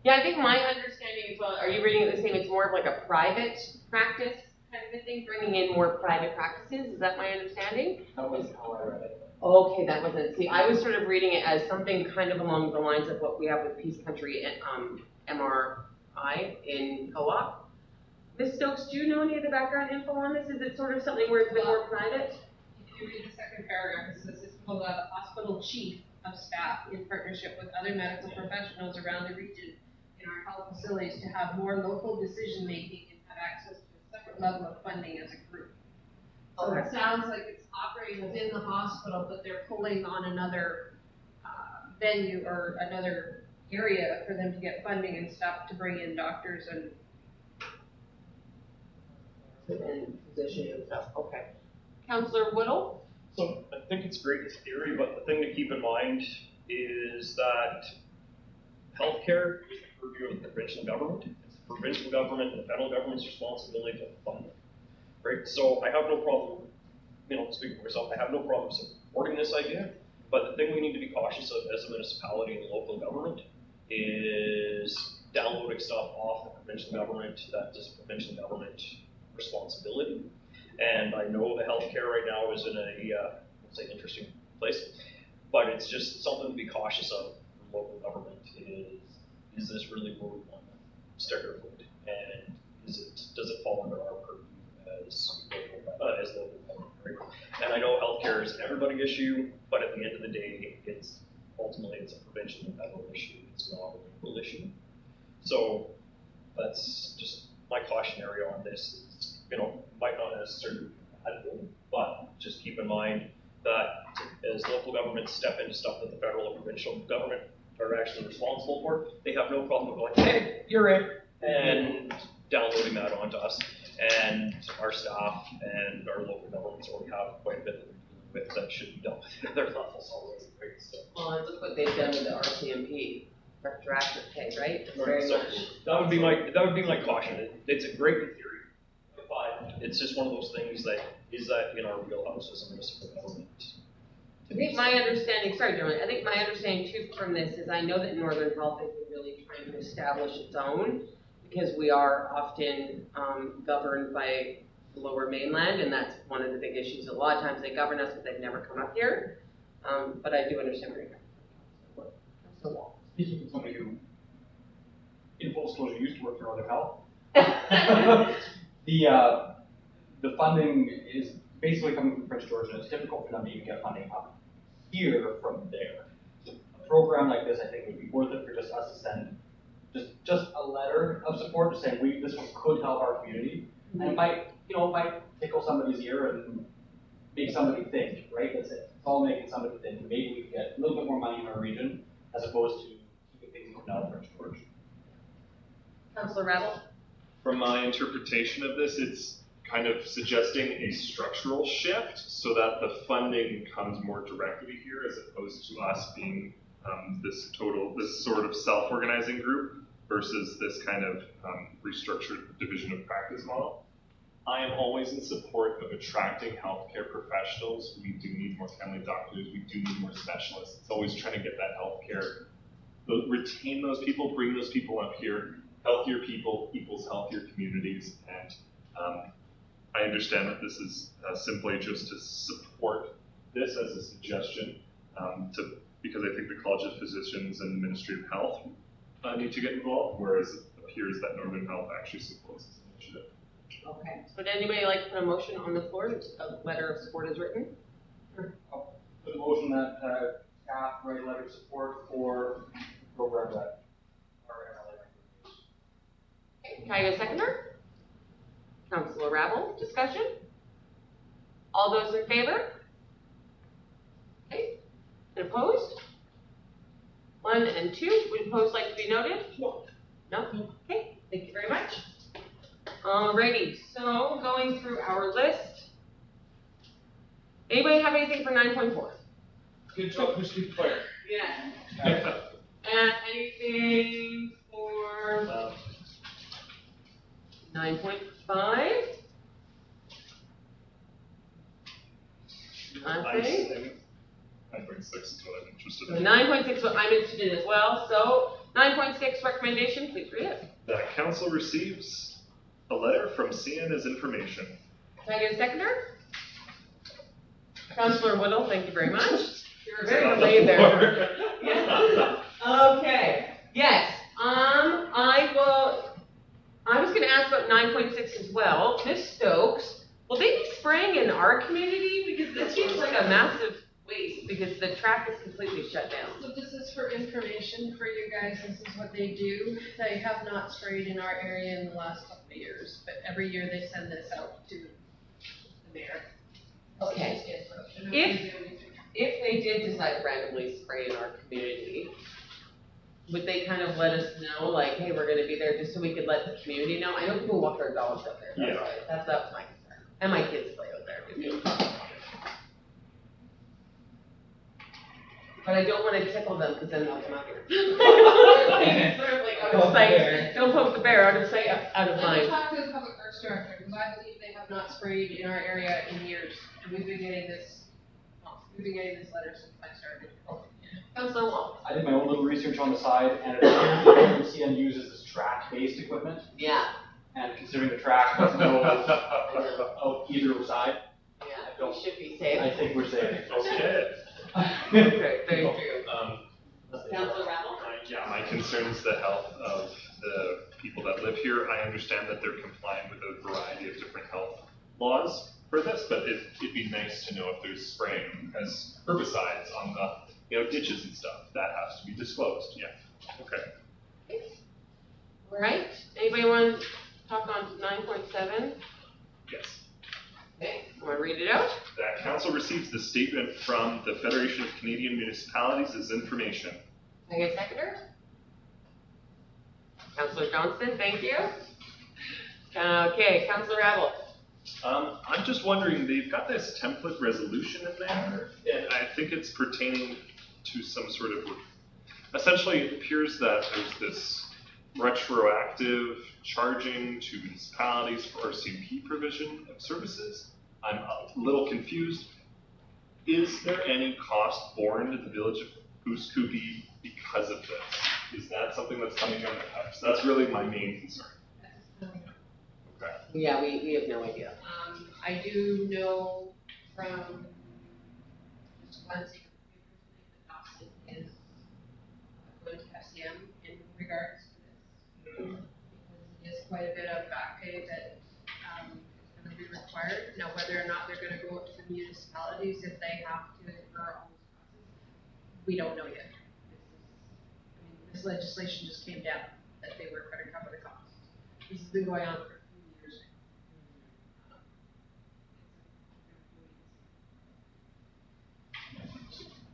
Yeah, I think my understanding as well, are you reading it the same, it's more of like a private practice kind of a thing, bringing in more private practices, is that my understanding? That was how I read it. Okay, that was it. See, I was sort of reading it as something kind of along the lines of what we have with Peace Country and MRI in Co-op. Ms. Stokes, do you know any of the background info on this? Is it sort of something where it's been more private? If you read the second paragraph, it says this will allow the hospital chief of staff in partnership with other medical professionals around the region in our health facilities to have more local decision-making and have access to a separate level of funding as a group. So it sounds like it's operating within the hospital, but they're pulling on another venue or another area for them to get funding and stuff to bring in doctors and Position and stuff, okay. Councillor Whittle? So I think it's great in theory, but the thing to keep in mind is that healthcare is the purview of the provincial government. It's the provincial government and the federal government's responsibility to fund it, right? So I have no problem, speaking for myself, I have no problem supporting this idea, but the thing we need to be cautious of as a municipality and local government is downloading stuff off the provincial government that is provincial government responsibility. And I know the healthcare right now is in a, let's say, interesting place, but it's just something to be cautious of for local government is this really where we want to stick our foot? And does it fall under our purview as local government, right? And I know healthcare is an everybody issue, but at the end of the day, it's ultimately a provincial and federal issue. It's not a local issue. So that's just my cautionary on this. Might not necessarily be compatible, but just keep in mind that as local governments step into stuff that the federal and provincial government are actually responsible for, they have no problem going, hey, you're in, and downloading that onto us. And our staff and our local governments already have quite a bit that they're dealing with that should be dealt with at other levels already, right? So, Well, and look what they've done with the RCMP, retroactive pay, right? It's very so much. that would be my caution. It's a great in theory, but it's just one of those things that is that in our wheelhouse as a municipal government. I think my understanding, sorry, Jeremy, I think my understanding too from this is I know that Northern Health is really trying to establish its own because we are often governed by the Lower Mainland, and that's one of the big issues. A lot of times they govern us, but they've never come up here. But I do understand where you're coming from. Speaking from somebody who, in full disclosure, used to work for Northern Health, The funding is basically coming from Prince George, and it's difficult for them to even get funding up here from there. A program like this, I think, would be worth it for just us to send just a letter of support to say this one could help our community, and it might tickle somebody's ear and make somebody think, right? That's it. It's all making somebody think. Maybe we can get a little bit more money in our region as opposed to keeping things coming out of Prince George. Councillor Rattle? From my interpretation of this, it's kind of suggesting a structural shift so that the funding comes more directly here as opposed to us being this sort of self-organizing group versus this kind of restructured division of practice model. I am always in support of attracting healthcare professionals. We do need more family doctors. We do need more specialists. It's always trying to get that healthcare, retain those people, bring those people up here. Healthier people equals healthier communities. And I understand that this is simply just to support this as a suggestion because I think the College of Physicians and the Ministry of Health need to get involved, whereas it appears that Northern Health actually supports this initiative. Okay. Would anybody like to put a motion on the floor that a letter of support is written? I'll put a motion that staff write a letter of support for programs that are MLA. Okay. Can I get a seconder? Councillor Rabble, discussion? All those in favor? Okay. And opposed? 1 and 2. Would opposed like to be noted? No. No? Okay. Thank you very much. Alrighty. So going through our list. Anybody have anything for 9.4? Good job, who's keeping fire? Yeah. And anything for 9.5? Nothing. 9.6 is what I'm interested So in. 9.6 what I'm interested in as well. So 9.6 recommendation, please read it. That council receives a letter from CN as information. Can I get a seconder? Councillor Whittle, thank you very much. You're very delayed there. Yeah. Okay. Yes. I was going to ask about 9.6 as well. Ms. Stokes, will they be spraying in our community? Because this seems like a massive waste because the track is completely shut down. So this is for information for you guys. This is what they do. They have not sprayed in our area in the last couple of years, but every year they send this out to the mayor. Okay. If they did decide to randomly spray in our community, would they kind of let us know, like, hey, we're going to be there just so we could let the community know? I know people walk their dogs out there. That's right. That's my concern. And my kids play out there too. But I don't want to tickle them because then they'll come out here. It's sort of like out of sight. Don't poke the bear, out of sight, out of mind. Talk to the public works director because I believe they have not sprayed in our area in years. And we've been getting this letter since I started. Councillor Wong. I did my own little research on the side, and it appears the CN uses this track-based equipment. Yeah. And considering the track doesn't go out either side, Yeah, we should be safe. I think we're safe. Okay. Okay, thank you. Councillor Rattle? Yeah, my concern is the health of the people that live here. I understand that they're complying with a variety of different health laws for this, but it'd be nice to know if there's spraying as herbicides on the ditches and stuff. That has to be disclosed. Yeah. Okay. All right. Anybody want to talk on 9.7? Yes. Okay. Want to read it out? That council receives the statement from the Federation of Canadian Municipalities as information. Can I get a seconder? Councillor Johnston, thank you. Okay, Councillor Rabble. I'm just wondering, they've got this template resolution in there, and I think it's pertaining to some sort of, essentially it appears that there's this retroactive charging to municipalities for RCMP provision of services. I'm a little confused. Is there any cost borne to the village of Goose Coopy because of this? Is that something that's coming down the pipe? So that's really my main concern. Okay. Yeah, we have no idea. I do know from just one secret that Dawson is going to FCM in regards to this. Because it is quite a bit of required. Now, whether or not they're gonna go out to the municipalities if they have to incur all those costs, we don't know yet. This legislation just came down, that they were gonna cover the cost. This has been going on for a few years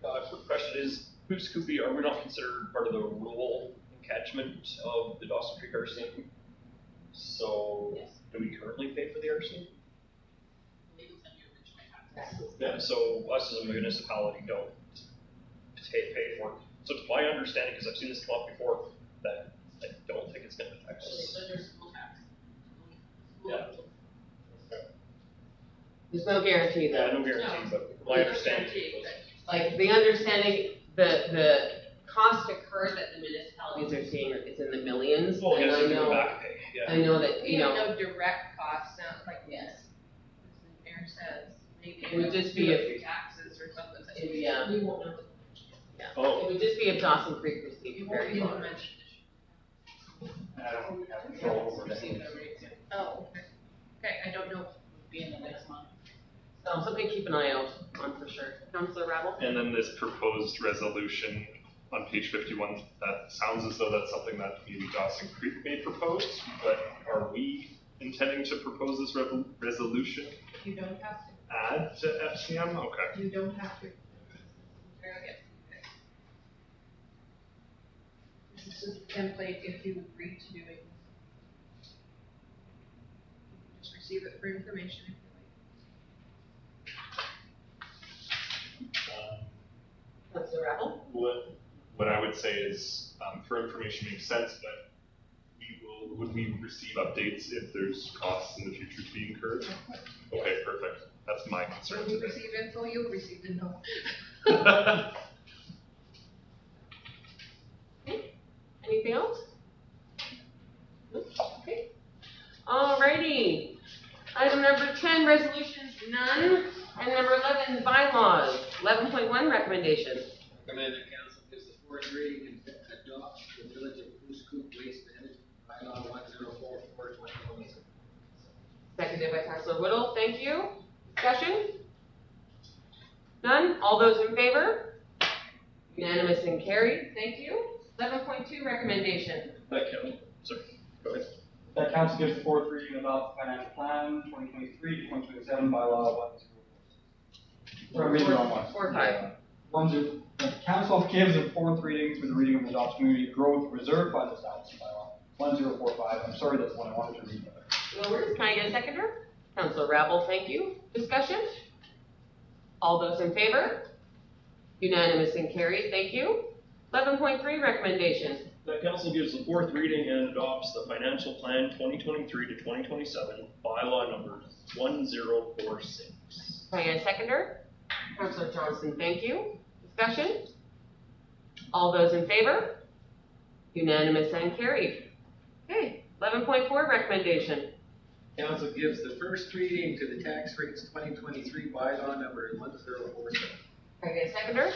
now. Quick question is, Poots Koopy, are we not considered part of the rural catchment of the Dawson Creek RC? So, Yes. do we currently pay for the RC? Legal and you originally had to. Yeah, so us as a municipality don't pay for it. So to my understanding, because I've seen this come up before, that I don't think it's gonna affect us. There's school tax. Yeah. There's no guarantee Yeah, though. no guarantee, but my understanding was. Like, the understanding, the cost occurred that the municipalities are seeing is in the millions. Well, And yes, I you go know, back pay, yeah. I know that, We you have know, no direct costs, not like, yes. as the mayor says, maybe. It would just be do it if- through taxes or something. Yeah. We won't know. Yeah. Oh. It would just be if Dawson Creek received It won't very be large. mentioned. And I don't have control over that. Oh, okay. Okay, I don't know. Be in the next month. So something to keep an eye out on for sure. Councillor Rabble? And then this proposed resolution on page 51, that sounds as though that's something that maybe Dawson Creek may propose, but are we intending to propose this resolution? You don't have to. Add to FCM? Okay. You don't have to. This is just a template if you agree to doing this. Just receive it for information if you like. Councillor Rabble? What I would say is, for information makes sense, but would we receive updates if there's costs in the future to be incurred? Okay, perfect. That's my concern When you today. receive info, you'll receive info. Anything else? Okay. Alrighty. Item number 10, resolutions, none. Item number 11, bylaws. 11.1, recommendations. Recommend that council gives the fourth reading and adopt the Village of Goose Coop Waste Management Bylaw 1044/2026. Seconded by Councillor Whittle. Thank you. Discussion? None? All those in favor? Unanimous and carried. Thank you. 11.2, recommendation. That count, sorry, go ahead. That council gives the fourth reading about the financial plan, 2023 to 2027, bylaw 104. Or read the wrong one. 4-5. The council gives a fourth reading for the reading of the Dawson Community Growth Reserve Fund establishment bylaw 1045. I'm sorry, that's the one I wanted to read. No worries. Can I get a seconder? Councillor Rabble, thank you. Discussion? All those in favor? Unanimous and carried. Thank you. 11.3, recommendation. That council gives the fourth reading and adopts the financial plan 2023 to 2027, bylaw number 1046. Can I get a seconder? Councillor Johnson, thank you. Discussion? All those in favor? Unanimous and carried. Okay, 11.4, recommendation. Council gives the first reading to the tax rates 2023 bylaw number 1047. Can I get a seconder?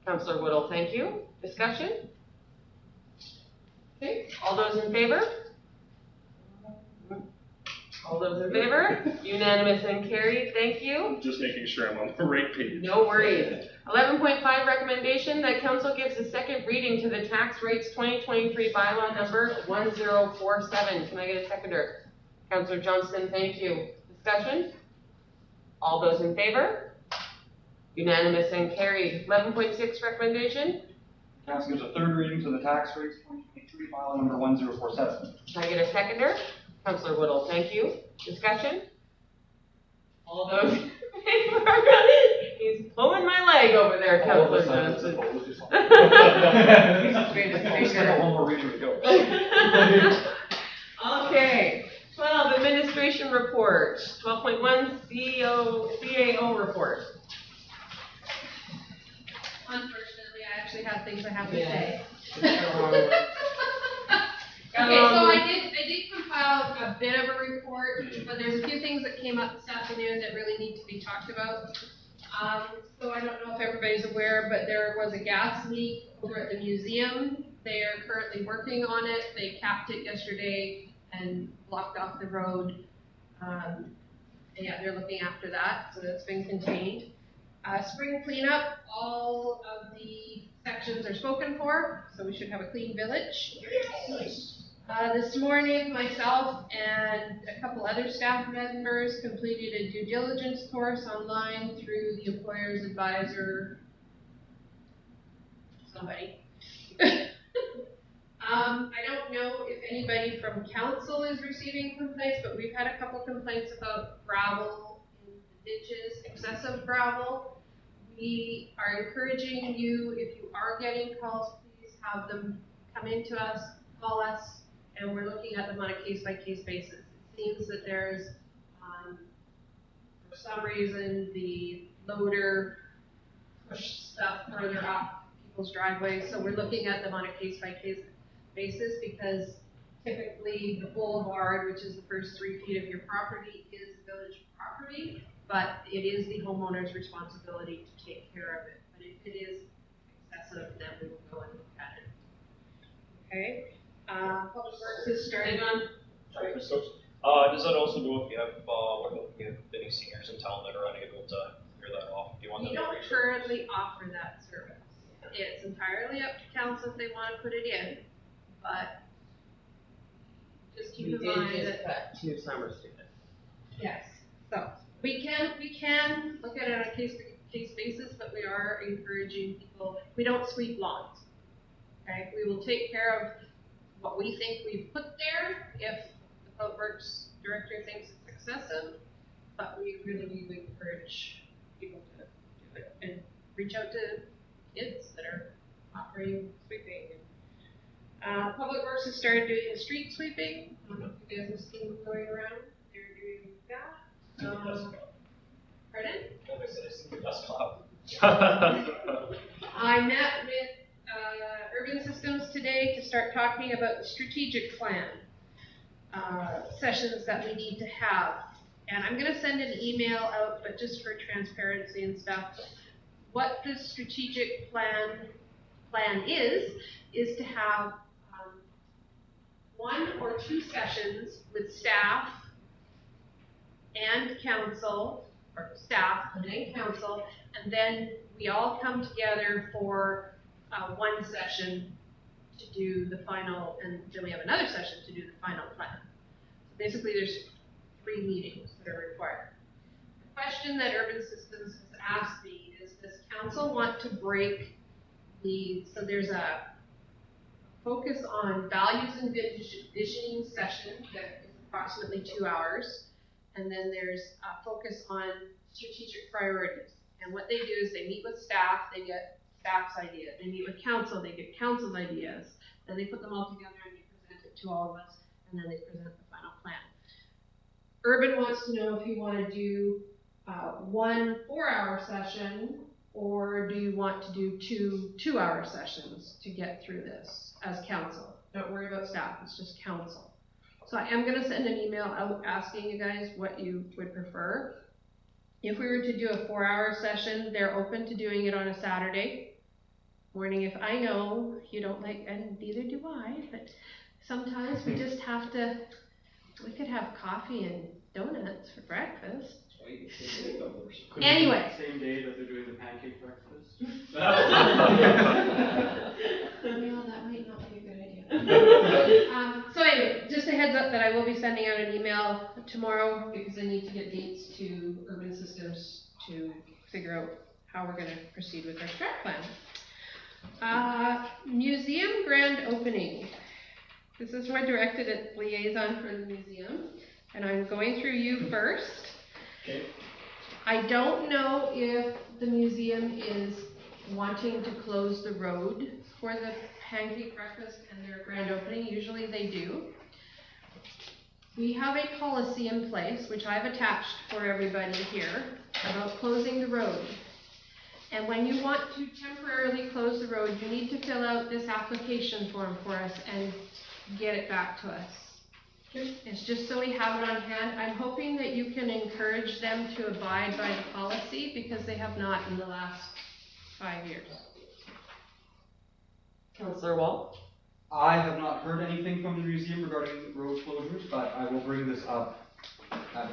Councillor Whittle, thank you. Discussion? Okay, all those in favor? All those in favor? Unanimous and carried, thank you. Just making sure I'm on the right page. No worries. 11.5, recommendation that council gives a second reading to the tax rates 2023 bylaw number 1047. Can I get a seconder? Councillor Johnston, thank you. Discussion? All those in favor? Unanimous and carried. 11.6, recommendation. Council gives a third reading to the tax rates 2023, bylaw number 1047. Can I get a seconder? Councillor Whittle, thank you. Discussion? All those in favor? He's pulling my leg over there, Councillor Johnson. One more reading to go. Okay. 12, administration report. 12.1, CAO report. Unfortunately, I actually have things I have to Yeah. say. Okay, so I did compile a bit of a report, but there's a few things that came up this afternoon that really need to be talked about. So I don't know if everybody's aware, but there was a gas leak over at the museum. They are currently working on it. They capped it yesterday and blocked off the road. And yeah, they're looking after that, so that's been contained. Spring cleanup, all of the sections are spoken for, so we should have a clean village. This morning, myself and a couple other staff members completed a due diligence course online through the employer's advisor, somebody. I don't know if anybody from council is receiving complaints, but we've had a couple complaints about gravel in the ditches, excessive gravel. We are encouraging you, if you are getting calls, please have them come into us, call us, and we're looking at them on a case-by-case basis. It seems that there's, for some reason, the loader pushed stuff further up people's driveways, so we're looking at them on a case-by-case basis because typically the boulevard, which is the first 3 feet of your property, is village property, but it is the homeowner's responsibility to take care of it. But if it is excessive, then we will go and look at it. Okay? Public Works is starting on. Sorry, Ms. Stokes. Does that also go if you have, what about if you have any seniors in town that are unable to clear that off? Do you want We them to don't reach currently offer that service. It's entirely up to council if they want to put it in, but just keep in mind that. 2 summer students. Yes, so we can look at it on a case-by-case basis, but we are encouraging people, we don't sweep lawns. Okay, we will take care of what we think we've put there if the Public Works Director thinks it's excessive, but we really do encourage people to do it and reach out to kids that are offering sweeping. Public Works has started doing the street sweeping. I don't know if you guys have seen them going around. They're doing that. Pardon? I met with Urban Systems today to start talking about the strategic plan sessions that we need to have. And I'm going to send an email out, but just for transparency and stuff. What the strategic plan is to have 1 or 2 sessions with staff and council, or staff and then council, and then we all come together for 1 session to do the final, and then we have another session to do the final plan. So basically there's 3 meetings that are required. The question that Urban Systems has asked me is, does council want to break so there's a focus on values and visioning session that is approximately 2 hours, and then there's a focus on strategic priorities. And what they do is they meet with staff, they get staff's ideas. They meet with council, they get council's ideas. Then they put them all together and they present it to all of us, and then they present the final plan. Urban wants to know if you want to do 1 4-hour session, or do you want to do 2 2-hour sessions to get through this as council? Don't worry about staff, it's just council. So I am going to send an email out asking you guys what you would prefer. If we were to do a 4-hour session, they're open to doing it on a Saturday morning. If I know you don't like, and neither do I, but sometimes we just have to, we could have coffee and donuts for breakfast. Anyway. Same day that they're doing the pancake breakfast. No, that might not be a good idea. So anyway, just a heads up that I will be sending out an email tomorrow because I need to get dates to Urban Systems to figure out how we're going to proceed with our strat plan. Museum grand opening. This is more directed at liaison for the museum, and I'm going through you first. Okay. I don't know if the museum is wanting to close the road for the pancake breakfast and their grand opening. Usually they do. We have a policy in place, which I've attached for everybody here, about closing the road. And when you want to temporarily close the road, you need to fill out this application form for us and get it back to us. It's just so we have it on hand. I'm hoping that you can encourage them to abide by the policy because they have not in the last 5 years. Councillor Wall? I have not heard anything from the museum regarding road closures, but I will bring this up at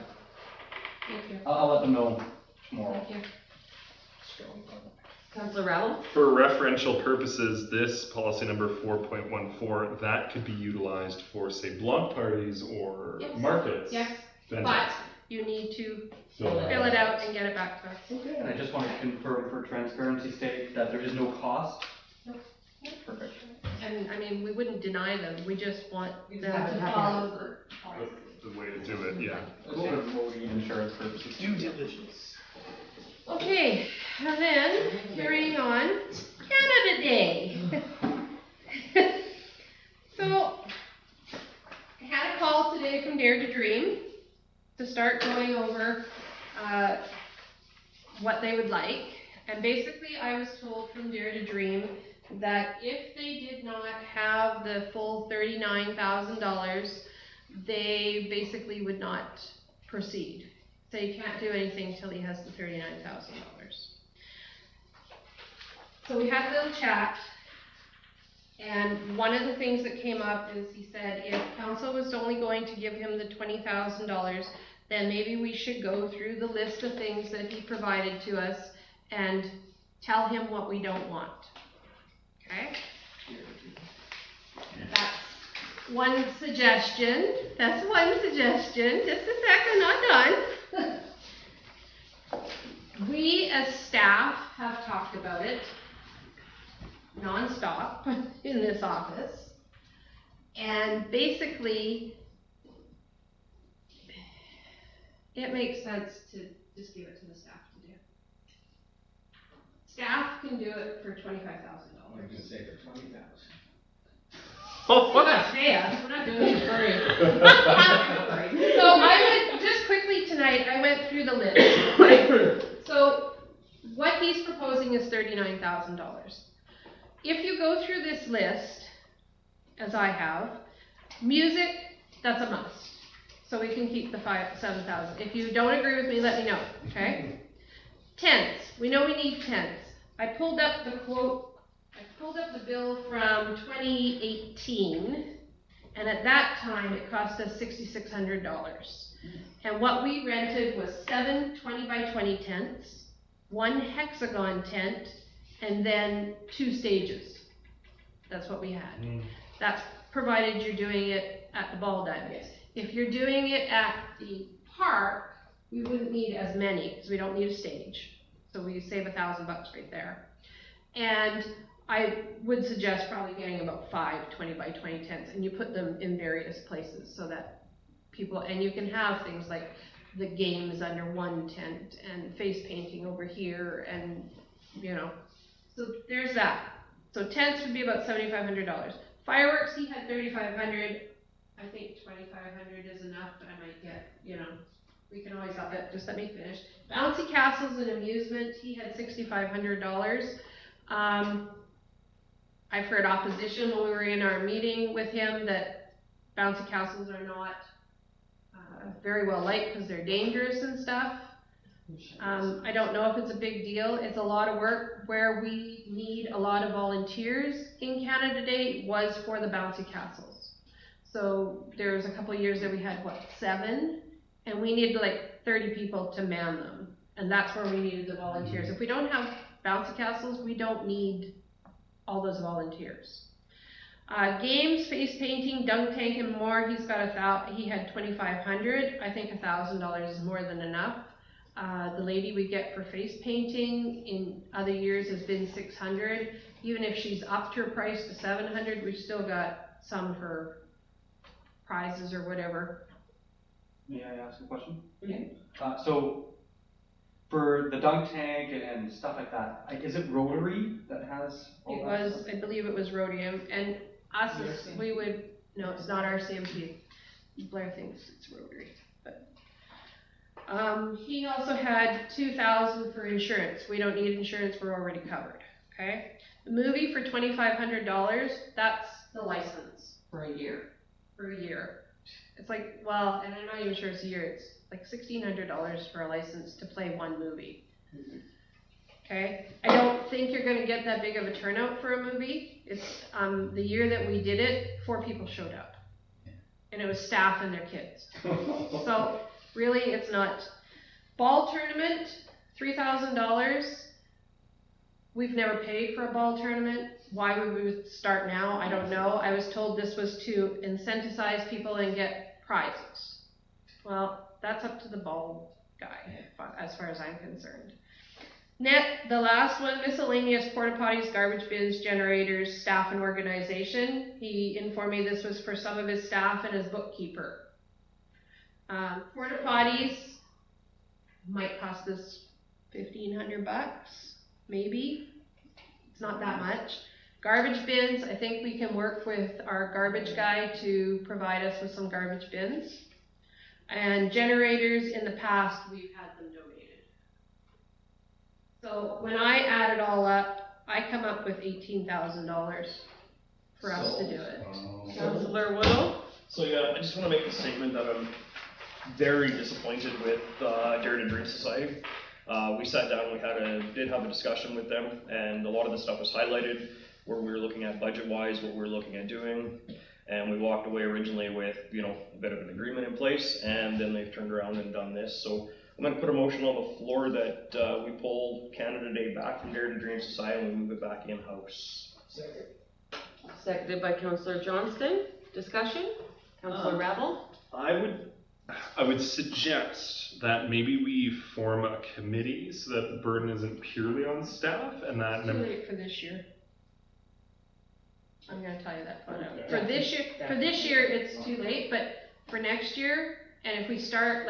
Thank you. I'll let them know tomorrow. Thank you. Councillor Rattle? For referential purposes, this policy number 4.14, that could be utilized for, say, block parties or Yes. markets. Yes, but Fantastic. you need to Fill fill it out and get it back to us. And I just want to confirm for transparency's sake that there is no cost. No. Perfect. And, I mean, we wouldn't deny them, we just want You them just have to to have follow it. the policy. The way to do it, yeah. For voting insurance purposes. Due diligence. Okay, and then, carrying on, Canada Day. So, I had a call today from Dare to Dream to start going over what they would like. And basically, I was told from Dare to Dream that if they did not have the full $39,000, they basically would not proceed. So you can't do anything till he has the $39,000. So we had a little chat, and one of the things that came up is he said if council was only going to give him the $20,000, then maybe we should go through the list of things that he provided to us and tell him what we don't want. Okay? That's one suggestion. That's one suggestion. Just a second, not done. We as staff have talked about it non-stop in this office. And basically, it makes sense to just give it to the staff to do. Staff can do it for $25,000. I'm gonna say for 20,000. Oh, We're not pay us, we're not doing it for free. So I went, just quickly tonight, I went through the list, right? So what he's proposing is $39,000. If you go through this list, as I have, music, that's a must. So we can keep the 7,000. If you don't agree with me, let me know, okay? Tents, we know we need tents. I pulled up the bill from 2018, and at that time it cost us $6,600. And what we rented was 7 20 by 20 tents, 1 hexagon tent, and then 2 stages. That's what we had. That's provided you're doing it at the ball diamond. Yes. If you're doing it at the park, we wouldn't need as many because we don't need a stage. So we save $1,000 right there. And I would suggest probably getting about 5 20 by 20 tents, and you put them in various places so that people, and you can have things like the games under one tent and face painting over here, and you know, so there's that. So tents would be about $7,500. Fireworks, he had $3,500. I think $2,500 is enough, but I might get, you know, we can always up it. Just let me finish. Bouncy castles and amusement, he had $6,500. I've heard opposition when we were in our meeting with him that bouncy castles are not very well liked because they're dangerous and stuff. I don't know if it's a big deal. It's a lot of work. Where we need a lot of volunteers in Canada Day was for the bouncy castles. So there was a couple of years that we had, 7? And we needed like 30 people to man them. And that's where we needed the volunteers. If we don't have bouncy castles, we don't need all those volunteers. Games, face painting, dunk tank, and more. He had $2,500. I think $1,000 is more than enough. The lady we get for face painting in other years has been $600. Even if she's upped her price to $700, we've still got some for prizes or whatever. May I ask a question? Okay. So, for the dunk tank and stuff like that, is it Rotary that has all It that was, stuff? I believe it was Rhodium, and us, we would, no, it's not RCMP. Blair thinks it's Rotary, but. He also had $2,000 for insurance. We don't need insurance, we're already covered, okay? The movie for $2,500, that's the license For a year. for a year. It's like, well, and I'm not even sure it's a year, it's like $1,600 for a license to play one movie. Okay, I don't think you're gonna get that big of a turnout for a movie. It's, the year that we did it, 4 people showed up. And it was staff and their kids. So, really, it's not, Ball tournament, $3,000. We've never paid for a ball tournament. Why we would start now, I don't know. I was told this was to incentivize people and get prizes. Well, that's up to the ball guy, as far as I'm concerned. The last one, miscellaneous porta potties, garbage bins, generators, staff and organization. He informed me this was for some of his staff and his bookkeeper. Porta potties might cost us $1,500, maybe. It's not that much. Garbage bins, I think we can work with our garbage guy to provide us with some garbage bins. And generators, in the past, we've had them donated. So when I add it all up, I come up with $18,000 for us to do it. Councillor Whittle? So yeah, I just want to make a statement that I'm very disappointed with Dare to Dream Society. We sat down, did have a discussion with them, and a lot of the stuff was highlighted where we were looking at budget-wise, what we were looking at doing, and we walked away originally with, a bit of an agreement in place, and then they've turned around and done this. So I'm going to put a motion on the floor that we pull Canada Day back from Dare to Dream Society and we move it back in-house. Second. Seconded by Councillor Johnston. Discussion? Councillor Rabble? I would suggest that maybe we form a committee so that the burden isn't purely on staff and that. Too late for this year. I'm gonna tell you that flat out. For this year, it's too late, but for next year, and if we start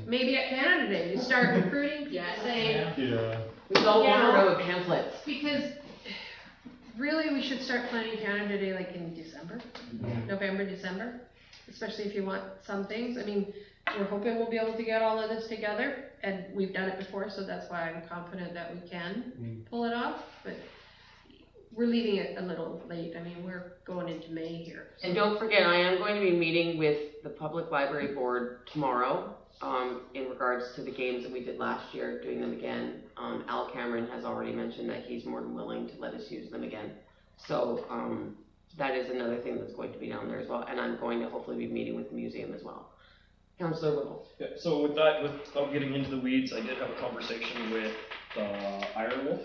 maybe at Canada Day, we start recruiting people saying. Yeah. We don't want to row with pamphlets. Because really, we should start planning Canada Day in December, November, December. Especially if you want some things. I mean, we're hoping we'll be able to get all of this together, and we've done it before, so that's why I'm confident that we can pull it off, but we're leaving it a little late. I mean, we're going into May here. So. And don't forget, I am going to be meeting with the Public Library Board tomorrow in regards to the games that we did last year, doing them again. Al Cameron has already mentioned that he's more than willing to let us use them again. So, that is another thing that's going to be down there as well, and I'm going to hopefully be meeting with the museum as well. Councillor Whittle. Yeah, so without getting into the weeds, I did have a conversation with Iron Wolf,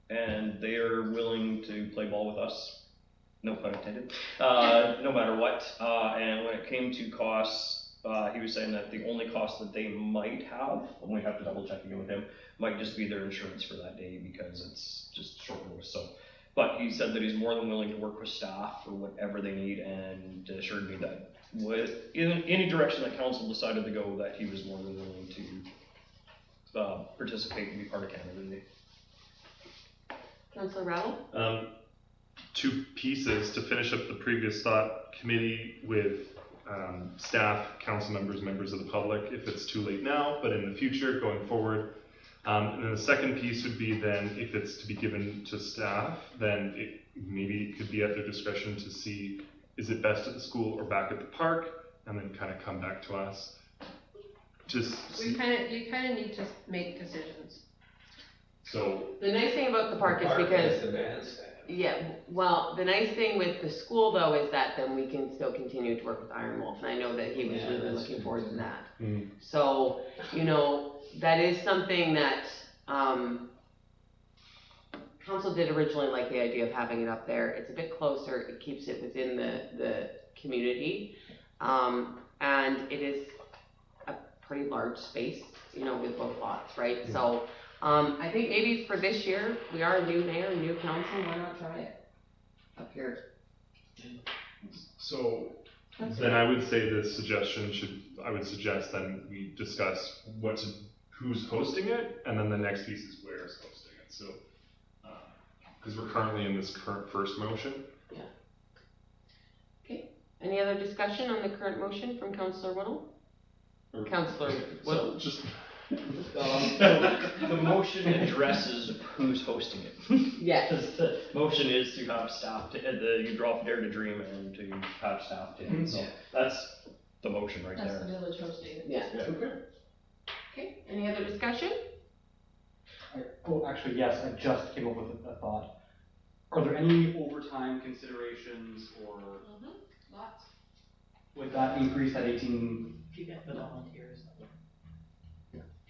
and they are willing to play ball with us. No pun intended. No matter what. And when it came to costs, he was saying that the only cost that they might have, and we have to double check again with him, might just be their insurance for that day because it's just short notice. So. But he said that he's more than willing to work with staff for whatever they need, and assured me that in any direction that council decided to go, that he was more than willing to participate and be part of Canada Day. Councillor Rattle? 2 pieces to finish up the previous thought. Committee with staff, council members, members of the public, if it's too late now, but in the future, going forward. And then the second piece would be then, if it's to be given to staff, then maybe it could be at their discretion to see, is it best at the school or back at the park, and then kind of come back to us. You kind of need to make decisions. So the nice thing about the park is because the nice thing with the school though is that then we can still continue to work with Iron Wolf, and I know that he was really looking forward to that. So that is something that council did originally like the idea of having it up there. It's a bit closer, it keeps it within the community, and it is a pretty large space, with both lots, right? Yeah. So I think maybe for this year, we are a new mayor, new council, why not try it up here? So then I would say I would suggest then we discuss who's hosting it, and then the next piece is where is hosting it. So, because we're currently in this current first motion. Yeah. Okay. Any other discussion on the current motion from Councillor Whittle? Councillor Whittle? The motion addresses who's hosting it. Yes. The motion is to have staff you drop Dare to Dream and to have staff in. So that's the motion right there. That's the village hosting. Yeah. Okay. Any other discussion? Actually, yes, I just came up with a thought. Are there any overtime considerations or Lots. Would that increase that 18? If you get the volunteers.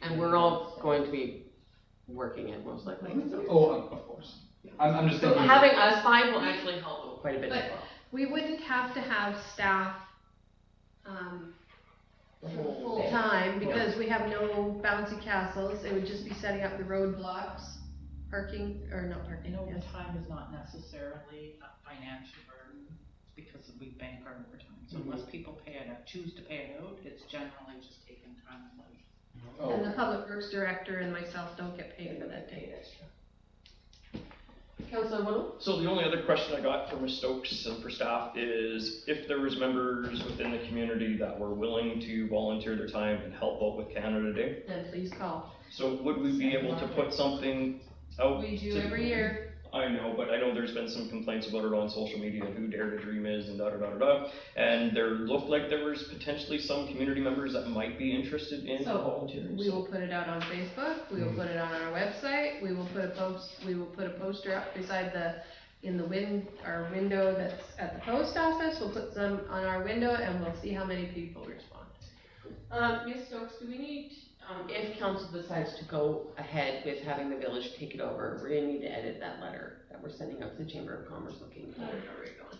And we're all going to be working it most likely, so. Oh, of course. I'm just So thinking. having us 5 will actually help quite a bit as But well. we wouldn't have to have staff, full time, because we have no bouncy castles, it would just be setting up the roadblocks, parking, or not I parking, know yes. the time is not necessarily a financial burden, because we bank our overtime. So unless people pay it, choose to pay it out, it's generally just taking time and money. Oh. And the public works director and myself don't get paid for that day. Councillor Woodall? So the only other question I got for Ms. Stokes and for staff is if there was members within the community that were willing to volunteer their time and help out with Canada Day, Then please call. so would we be able to put something out? We do to- every year. I know, but I know there's been some complaints about it on social media, who Dare to Dream is and da-da-da-da-da. And there looked like there was potentially some community members that might be interested in So, volunteering. we will put it out on Facebook, we will put it on our website, we will put a poster up beside our window that's at the post office, we'll put some on our window and we'll see how many people respond. Ms. Stokes, do we need, if council decides to go ahead with having the village take it over, we're gonna need to edit that letter that we're sending out to the Chamber of Commerce looking for where you're going.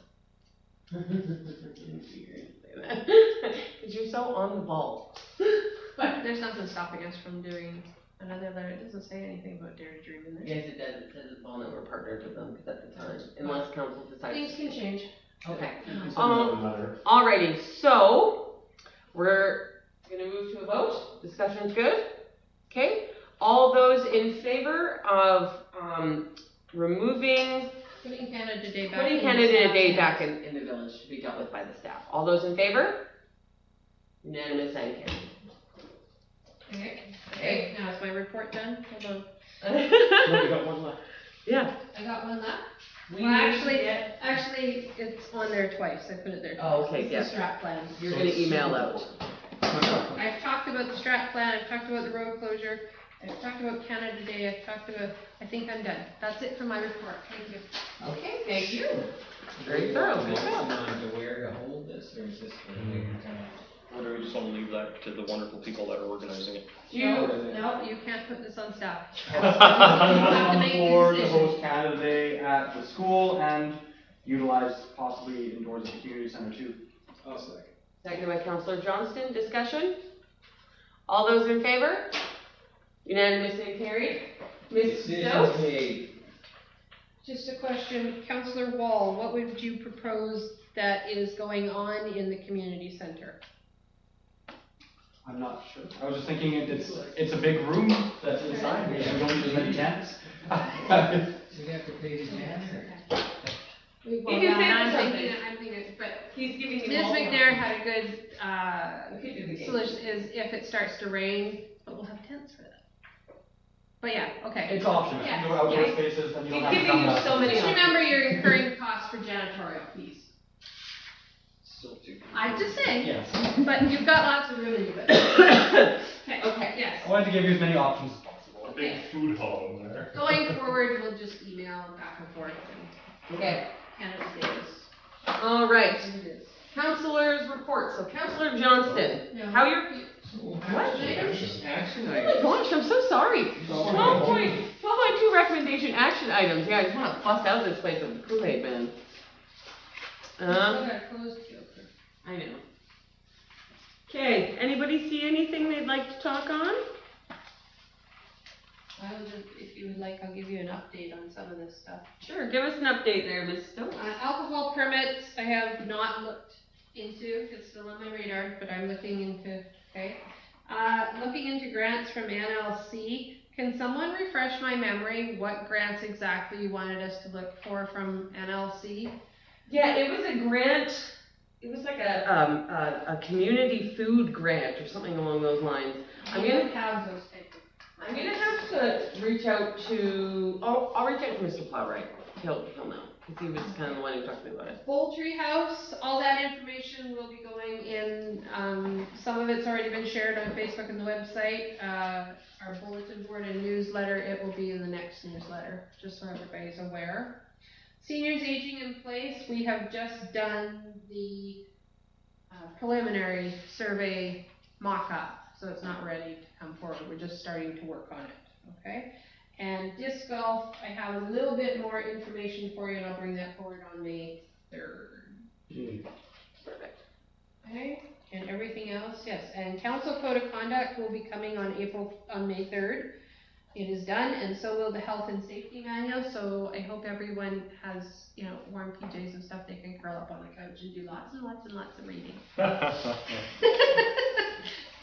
Cause you're so on the ball. But there's nothing stopping us from doing another letter, it doesn't say anything about Dare to Dream in there. Yes, it does, it says, well, no, we're partnered with them, cause at the time, unless council decides. Things can change. Okay. Letter. Alrighty, so we're gonna move to a vote. Discussion's good. Okay. All those in favor of removing, Putting Canada Day back. putting in Canada staff's Day hands. back in the village to be dealt with by the staff. All those in favor? Unanimous and carried. Okay, now is my report done? Hold on. No, we got one left. Yeah. I got one left? We Well, need to actually, get- actually, it's on there twice, I put it there twice. Oh, okay, It's yeah. the strat plan. You're gonna email out. I've talked about the strat plan, I've talked about the road closure, I've talked about Canada Day, I've talked about, I think I'm done. That's it for my report, thank you. Okay, thank you. Very thorough. Good job. On to where to hold this, or is this for a later time? Or do we just want to leave that to the wonderful people that are organizing it? No, you can't put this on staff. I'm You have to on make the the board to decision. host Canada Day at the school and utilize possibly indoors at the community center too. I'll second. Seconded by Councillor Johnston. Discussion? All those in favor? Unanimous and carried. Ms. Decision Stokes? made. Just a question, Councillor Wall, what would you propose that is going on in the community center? I'm not sure. I was just thinking it's a big room that's inside. We don't use many tents. We have to pay the man. You Well, can yeah, say I'm something. thinking, but He's giving you Ms. all the- McNair had a good, We could do the game. solution, is if it starts to rain, but we'll have tents for that. But yeah, okay. It's optional. If you go outdoor Yeah. spaces, then you don't He's have to giving come you back. so many Just options. remember you're incurring costs for janitorial fees. Still too. I'm just saying, Yes. but you've got lots of room in your budget. Okay. Yes. I wanted to give you as many options as possible. A big food hall in there. Going forward, we'll just email back and forth and Okay. Canada Day is All right. what it is. Councillors' reports. So Councillor Johnston, No. how you're, What? Action oh my item. gosh, I'm so sorry. 12.2 recommendation action items. Yeah, I just want to bust out this place with the Kool-Aid man. Still got a closed filter. I know. Okay, anybody see anything they'd like to talk on? If you would like, I'll give you an update on some of this stuff. Sure, give us an update there, Ms. Stokes. Alcohol permits, I have not looked into, it's still on my radar, but I'm looking into, okay. Looking into grants from NLC, can someone refresh my memory what grants exactly you wanted us to look for from NLC? Yeah, it was a grant, it was like a community food grant or something along those lines. I'm gonna have those types of. I'm gonna have to reach out to, I'll reach out to Mr. Plowright. He'll know, because he was kind of the one who talked to me about it. Poultry House, all that information will be going in, some of it's already been shared on Facebook and the website, our bulletin board and newsletter, it will be in the next newsletter, just so everybody's aware. Seniors aging in place, we have just done the preliminary survey mock-up, so it's not ready to come forward. We're just starting to work on it, okay? And disc golf, I have a little bit more information for you, and I'll bring that forward on May 3rd. Perfect. Okay, and everything else, yes, and council code of conduct will be coming on May 3rd. It is done, and so will the health and safety manual, so I hope everyone has, warm PJs and stuff they can curl up on the couch and do lots and lots and lots of reading.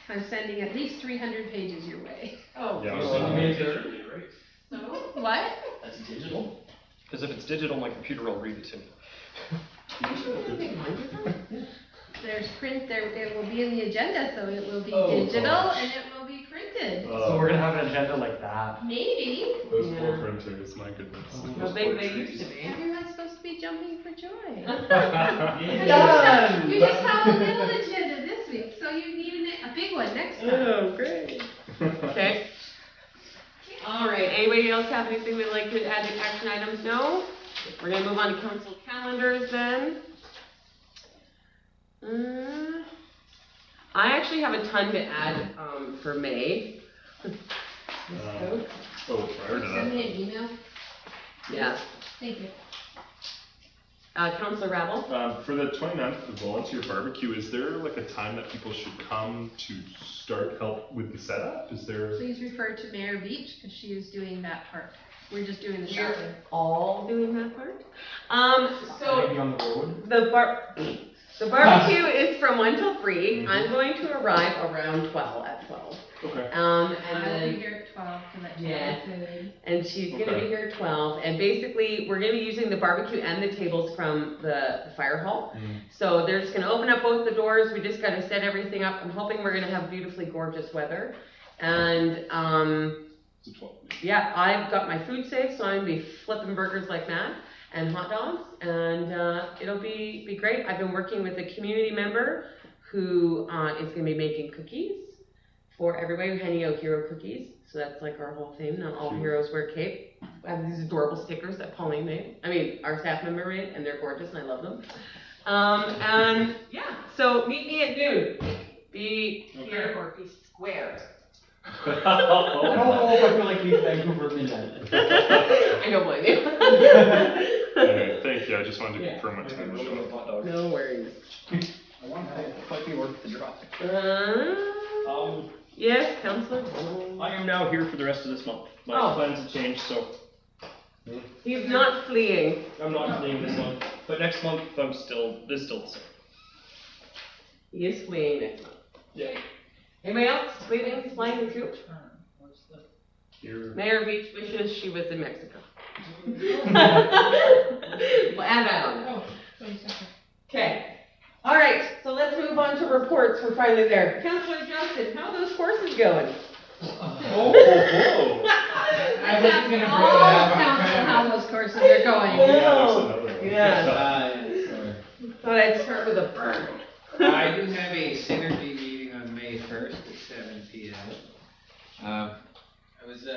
I'm sending at least 300 pages your way. Oh, Yeah, So, what? That's digital? Because if it's digital, my computer will read it to me. There's print, it will be in the agenda, so it will be digital and it will be printed. So we're gonna have an agenda like that. Maybe. Those poor printers, my goodness. How big they used to be. Everyone's supposed to be jumping for joy. Done. You just have a little agenda this week, so you need a big one next time. Oh, great. Okay. All right, anybody else have anything they'd like to add to action items? No? We're gonna move on to council calendars then. I actually have a ton to add for May. prior to Send that. me an email. Yeah. Thank you. Councilor Rabble? For the 29th, the volunteer barbecue, is there like a time that people should come to start help with the setup? Is there? Please refer to Mayor Beach, because she is doing that part. We're just doing the We're shopping. all doing that part. Maybe on the road. The barbecue is from 1 till 3. I'm going to arrive around 12 at 12. Okay. And I'll be then, here at 12 to let you Yeah. know food. and she's gonna be Okay. here at 12. And basically, we're gonna be using the barbecue and the tables from the fire hall. So they're just gonna open up both the doors. We just gotta set everything up. I'm hoping we're gonna have beautifully gorgeous weather. And, It's the 12th. yeah, I've got my food safe, so I'm gonna be flipping burgers like mad and hot dogs, and it'll be great. I've been working with a community member who is gonna be making cookies for everybody. We're handing out hero cookies, so that's like our whole theme. Not all heroes wear cape. I have these adorable stickers that Pauline made. I mean, our staff member made, and they're gorgeous, and I love them. And yeah, so meet me at noon. Be here or be square. I don't know if I feel like leaving Vancouver at midnight. I don't blame you. Anyway, thank you. I just wanted to confirm what time to show up. Hot dog. No worries. I want to might be worth the traffic. Yes, Councillor. I am now here for the rest of this month. My plans have changed, so He's not fleeing. I'm not fleeing this month. But next month, this is still the same. He is fleeing next month. Yeah. Anybody else fleeing, flying the coop? Here. Mayor Beach wishes she was in Mexico. We'll add that on. Oh, 20 seconds. Okay. All right, so let's move on to reports. We're finally there. Councillor Johnston, how are those courses going? Oh. I wasn't gonna bring it All up. council how those courses are going. Yeah. Thought I'd start with a burn. I do have a synergy meeting on May 1st at 7 p.m. I was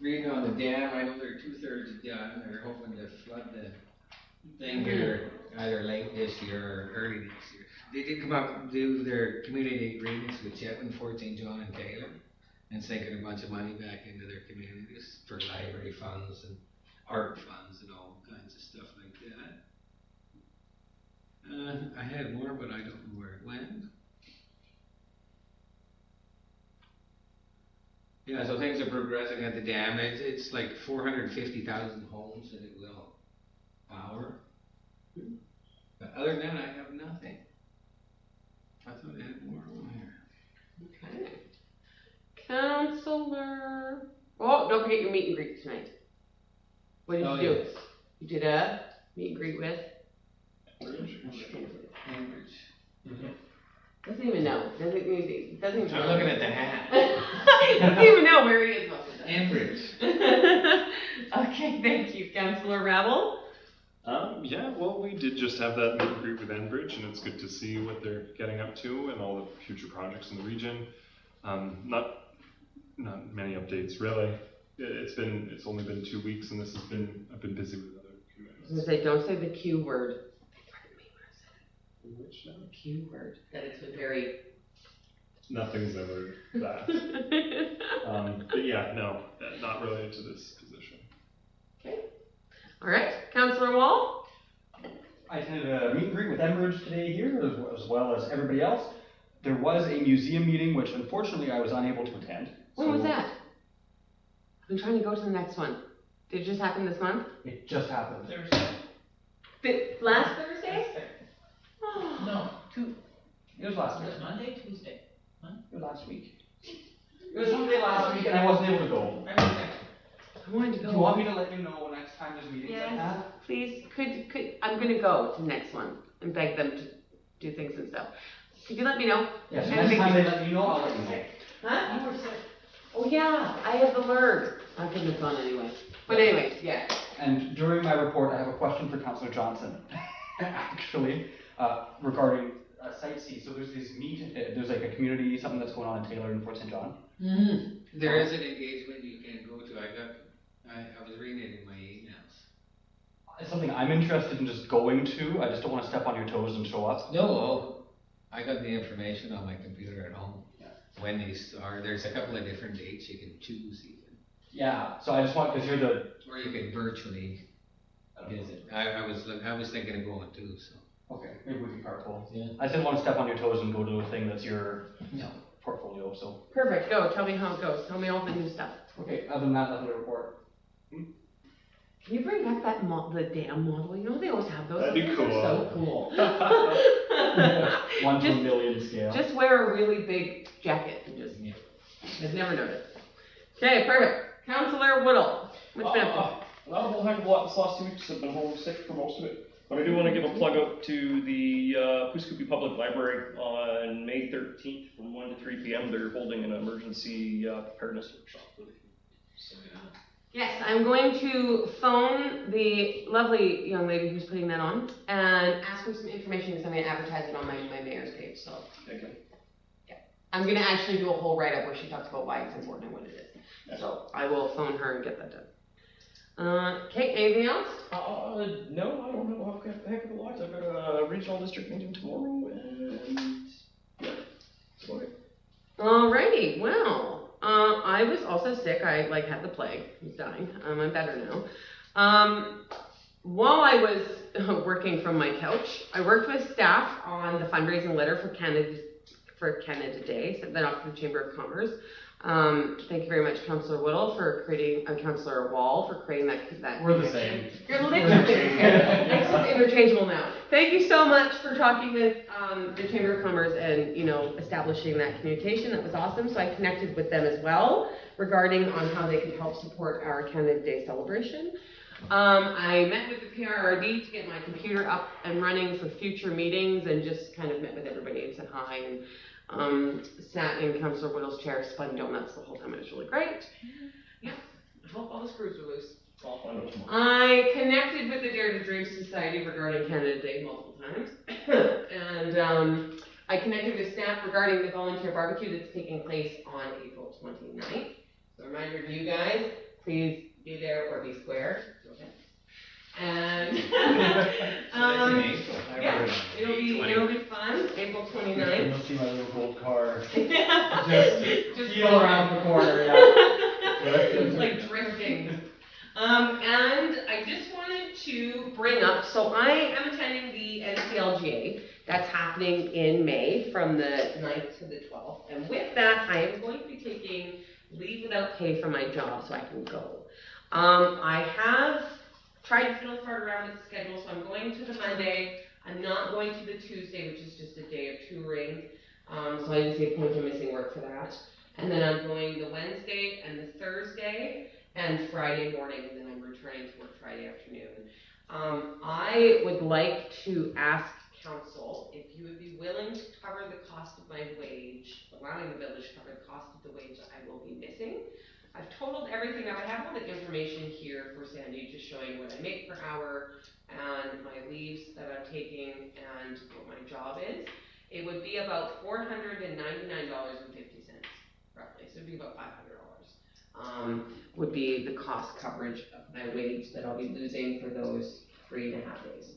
reading on the dam. I know they're 2/3 done. They're hoping to flood the thing here either late this year or early next year. They did come up and do their community agreements with Chetwynd, Fort St. John, and Taylor, and sinking a bunch of money back into their communities for library funds and art funds and all kinds of stuff like that. I had more, but I don't know where it went. Yeah, so things are progressing at the dam. It's like 450,000 homes that it will power. But other than that, I have nothing. I thought I had more on here. Okay. Councillor. Oh, don't forget your meet and greet tonight. What did you do? Yes. You did a meet and greet with? Cambridge. Doesn't even know. Doesn't even know. I'm looking at the hat. He doesn't even know where he is most of the time. Cambridge. Okay, thank you, Councillor Rabble. Yeah, well, we did just have that meet and greet with Enbridge, and it's good to see what they're getting up to and all the future projects in the region. Not many updates really. It's only been 2 weeks, and I've been busy with other commitments. Don't say the Q word. They threatened me when I said Which it. The Q word. That it's been very Nothing's ever that. But yeah, no, not related to this position. Okay. All right, Councillor Wall? I attended a meet and greet with Enbridge today here, as well as everybody else. There was a museum meeting, which unfortunately I was unable to attend. When was that? I'm trying to go to the next one. Did it just happen this month? It just happened. Last Thursday? Oh. No, It was last week. Monday, Tuesday. It was last week. It was Sunday last week and I wasn't able to go. I wanted to go. Do you want me to let you know next time there's meetings like Yes, that? please. I'm gonna go to the next one and beg them to do things and stuff. Could you let me know? Yes, And next make time me- they let you know, I'll let you know. Huh? You were sick. Oh yeah, I have the lurg. I couldn't have gone anyway. But anyway, yeah. And during my report, I have a question for Councillor Johnson, actually, regarding sightsee. So there's this there's like a community, something that's going on in Taylor and Fort St. John. There is an engagement you can go to. I was reading it in my emails. It's something I'm interested in just going to. I just don't want to step on your toes and show up. No, I got the information on my computer at home. When these are, there's a couple of different dates you can choose even. Yeah, so I just want, because you're the... Or you can virtually visit. I was thinking of going too, so. Okay, maybe we can carpool. Yeah. I just didn't want to step on your toes and go to a thing that's your portfolio, so. Perfect. Go. Tell me how it goes. Tell me all the new stuff. Okay, other than that, nothing to report. Can you bring back that the dam model? You know they always have those. That'd be Those cool. are so cool. 1 to a million scale. Just wear a really big jacket and just. I've never noticed. Okay, perfect. Councillor Woodall, what's been up to? Not a whole heck of a lot this last 2 weeks. I've been homesick for most of it. But I do want to give a plug out to the Puskupi Public Library on May 13th from 1 to 3 p.m. They're holding an emergency preparedness workshop. So, Yes, I'm going to phone the lovely young lady who's putting that on and ask her some information because I'm going to advertise it on my mayor's page. So okay. yeah, I'm going to actually do a whole write-up where she talks about why it's important and what it is. Yeah. So I will phone her and get that done. Okay, anything else? No, I don't have a heck of a lot. I've got a regional district meeting tomorrow, and yeah, that's about it. Alrighty, well, I was also sick. I had the plague. I was dying. I'm better now. While I was working from my couch, I worked with staff on the fundraising letter for Canada Day, sent that off to the Chamber of Commerce. Thank you very much, Councillor Whittle, for creating, Councillor Wall, for creating that. We're the same. You're literally interchangeable now. Thank you so much for talking with the Chamber of Commerce and, establishing that communication. That was awesome. So I connected with them as well regarding on how they could help support our Canada Day celebration. I met with the PRRD to get my computer up and running for future meetings and just kind of met with everybody and said hi and sat in Councillor Whittle's chair, spun donuts the whole time. It was really great. Yeah, I hope all the screws are loose. I connected with the Dare to Dream Society regarding Canada Day multiple times. And I connected with staff regarding the volunteer barbecue that's taking place on April 29th. So a reminder to you guys, please be there or be square. Okay. And yeah, it'll be fun. April 29th. You'll see my little gold car. Just Feel around the corner, yeah. It's like drifting. And I just wanted to bring up, so I am attending the NCLGA. That's happening in May from the 9th to the 12th. And with that, I am going to be taking leave without pay from my job so I can go. I have tried to fiddle part around its schedule, so I'm going to the Monday. I'm not going to the Tuesday, which is just a day of touring. So I didn't see a point in missing work for that. And then I'm going the Wednesday and the Thursday and Friday morning, and then I'm returning to work Friday afternoon. I would like to ask council if you would be willing to cover the cost of my wage, allowing the village to cover the cost of the wage that I will be missing. I've totaled everything out. I have all the information here for Sandy, just showing what I make per hour and my leaves that I'm taking and what my job is. It would be about $499.50, roughly. So it'd be about $500. Would be the cost coverage of my wage that I'll be losing for those 3.5 days.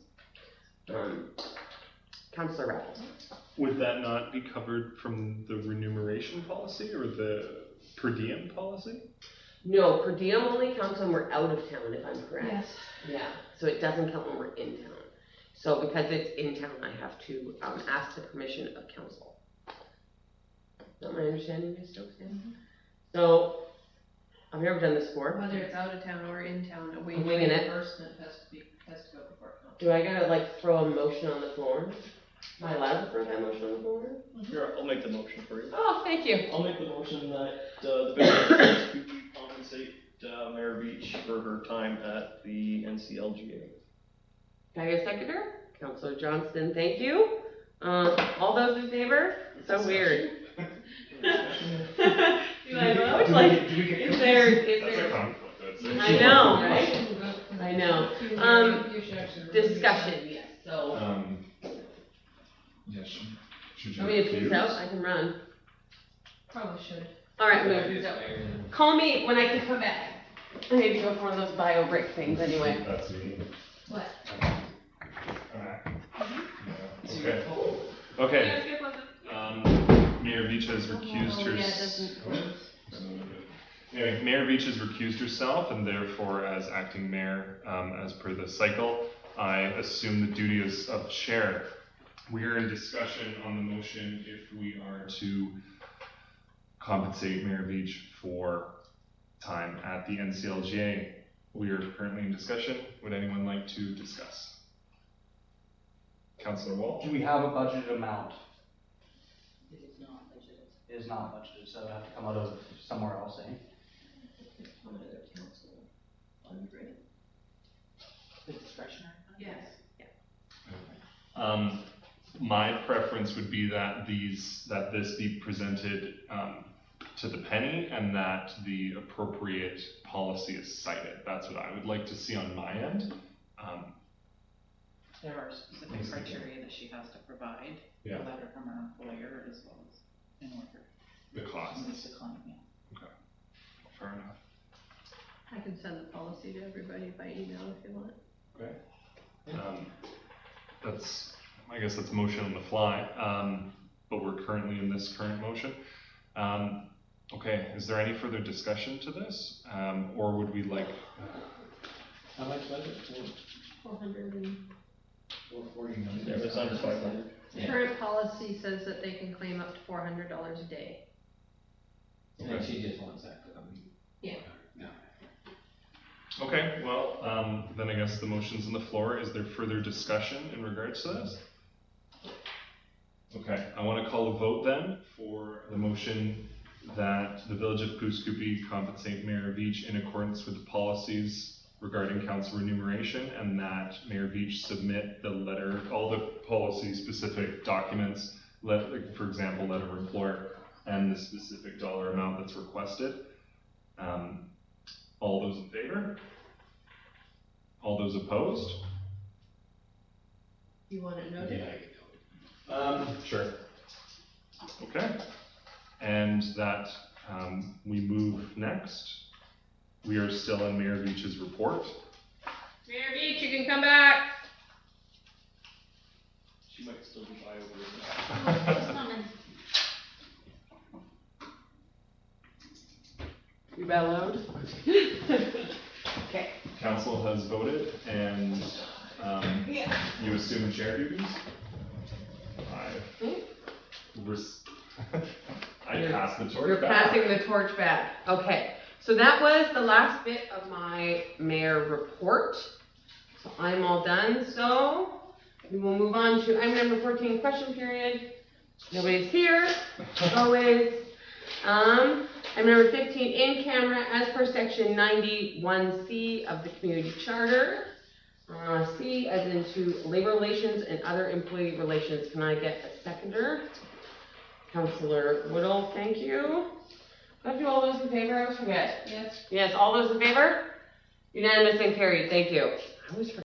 Councillor Raffles. Would that not be covered from the remuneration policy or the per diem policy? No, per diem only counts when we're out of town, if I'm correct. Yes. Yeah, so it doesn't count when we're in town. So because it's in town, I have to ask the permission of council. Is that my understanding, Ms. Stokes? Yeah. So, I've never done this before. Whether it's out of town or in town, a wage winging it. reimbursement has to go before council. Do I gotta like throw a motion on the floor? Am I allowed to throw that motion on the floor? Here, I'll make the motion for you. Oh, thank you. I'll make the motion that, the village of compensate, Mayor Beach for her time at the NCLGA. Can I get a seconder? Councilor Johnston, thank you. All those in favor? So weird. Do I vote? Like, is there? That's a conflict. I know, right? I know. Discussion, yes, so. Yeah, should you Want me to peace recuse? out? I can run. Probably should. Alright, I'm gonna peace out. Call me when I can come back. I need to go for one of those bio break things anyway. That's me. What? Yeah, okay. Okay. Mayor Beach has recused Oh, yeah, it doesn't close. Anyway, Mayor Beach has recused herself, and therefore, as acting mayor, as per the cycle, I assume the duty of chair. We are in discussion on the motion if we are to compensate Mayor Beach for time at the NCLGA. We are currently in discussion. Would anyone like to discuss? Councillor Walsh? Do we have a budgeted amount? It is not budgeted. It is not budgeted, so it would have to come out of somewhere else, eh? From another council fund, right? The discretionary fund? Yes. My preference would be that this be presented to the penny and that the appropriate policy is cited. That's what I would like to see on my end. There are specific criteria that she has to provide, a Yeah. letter from her employer as well as in order. The cost. It's a claim, yeah. Okay. Fair enough. I can send the policy to everybody by email if you want. Okay. I guess that's motion on the fly, but we're currently in this current motion. Okay, is there any further discussion to this? Or would we like? How much was it? 400 and. 440 million. Yeah, it's under 500. Current policy says that they can claim up to $400 a day. And she just wants that for the week. Yeah. No. Okay, well, then I guess the motion's on the floor. Is there further discussion in regards to this? Okay, I want to call a vote then for the motion that the Village of Pouce Coupe compensate Mayor Beach in accordance with the policies regarding council remuneration, and that Mayor Beach submit the letter, all the policy specific documents, for example, letter of employer, and the specific dollar amount that's requested. All those in favor? All those opposed? You want it noted? Sure. Okay. And that we move next. We are still in Mayor Beach's report. Mayor Beach, you can come back. She might still be bio. You bellowed? Okay. Council has voted, and you assume chair duties. I pass the torch You're back. passing the torch back. Okay. So that was the last bit of my mayor report. So I'm all done. So we will move on to item number 14, question period. Nobody's here, as always. Item number 15, in camera, as per section 91C of the community charter. C as into labor relations and other employee relations. Can I get a seconder? Councillor Woodall, thank you. Do I do all those in favor? I always forget. Yes. Yes, all those in favor? Unanimous and carried. Thank you. I always forget.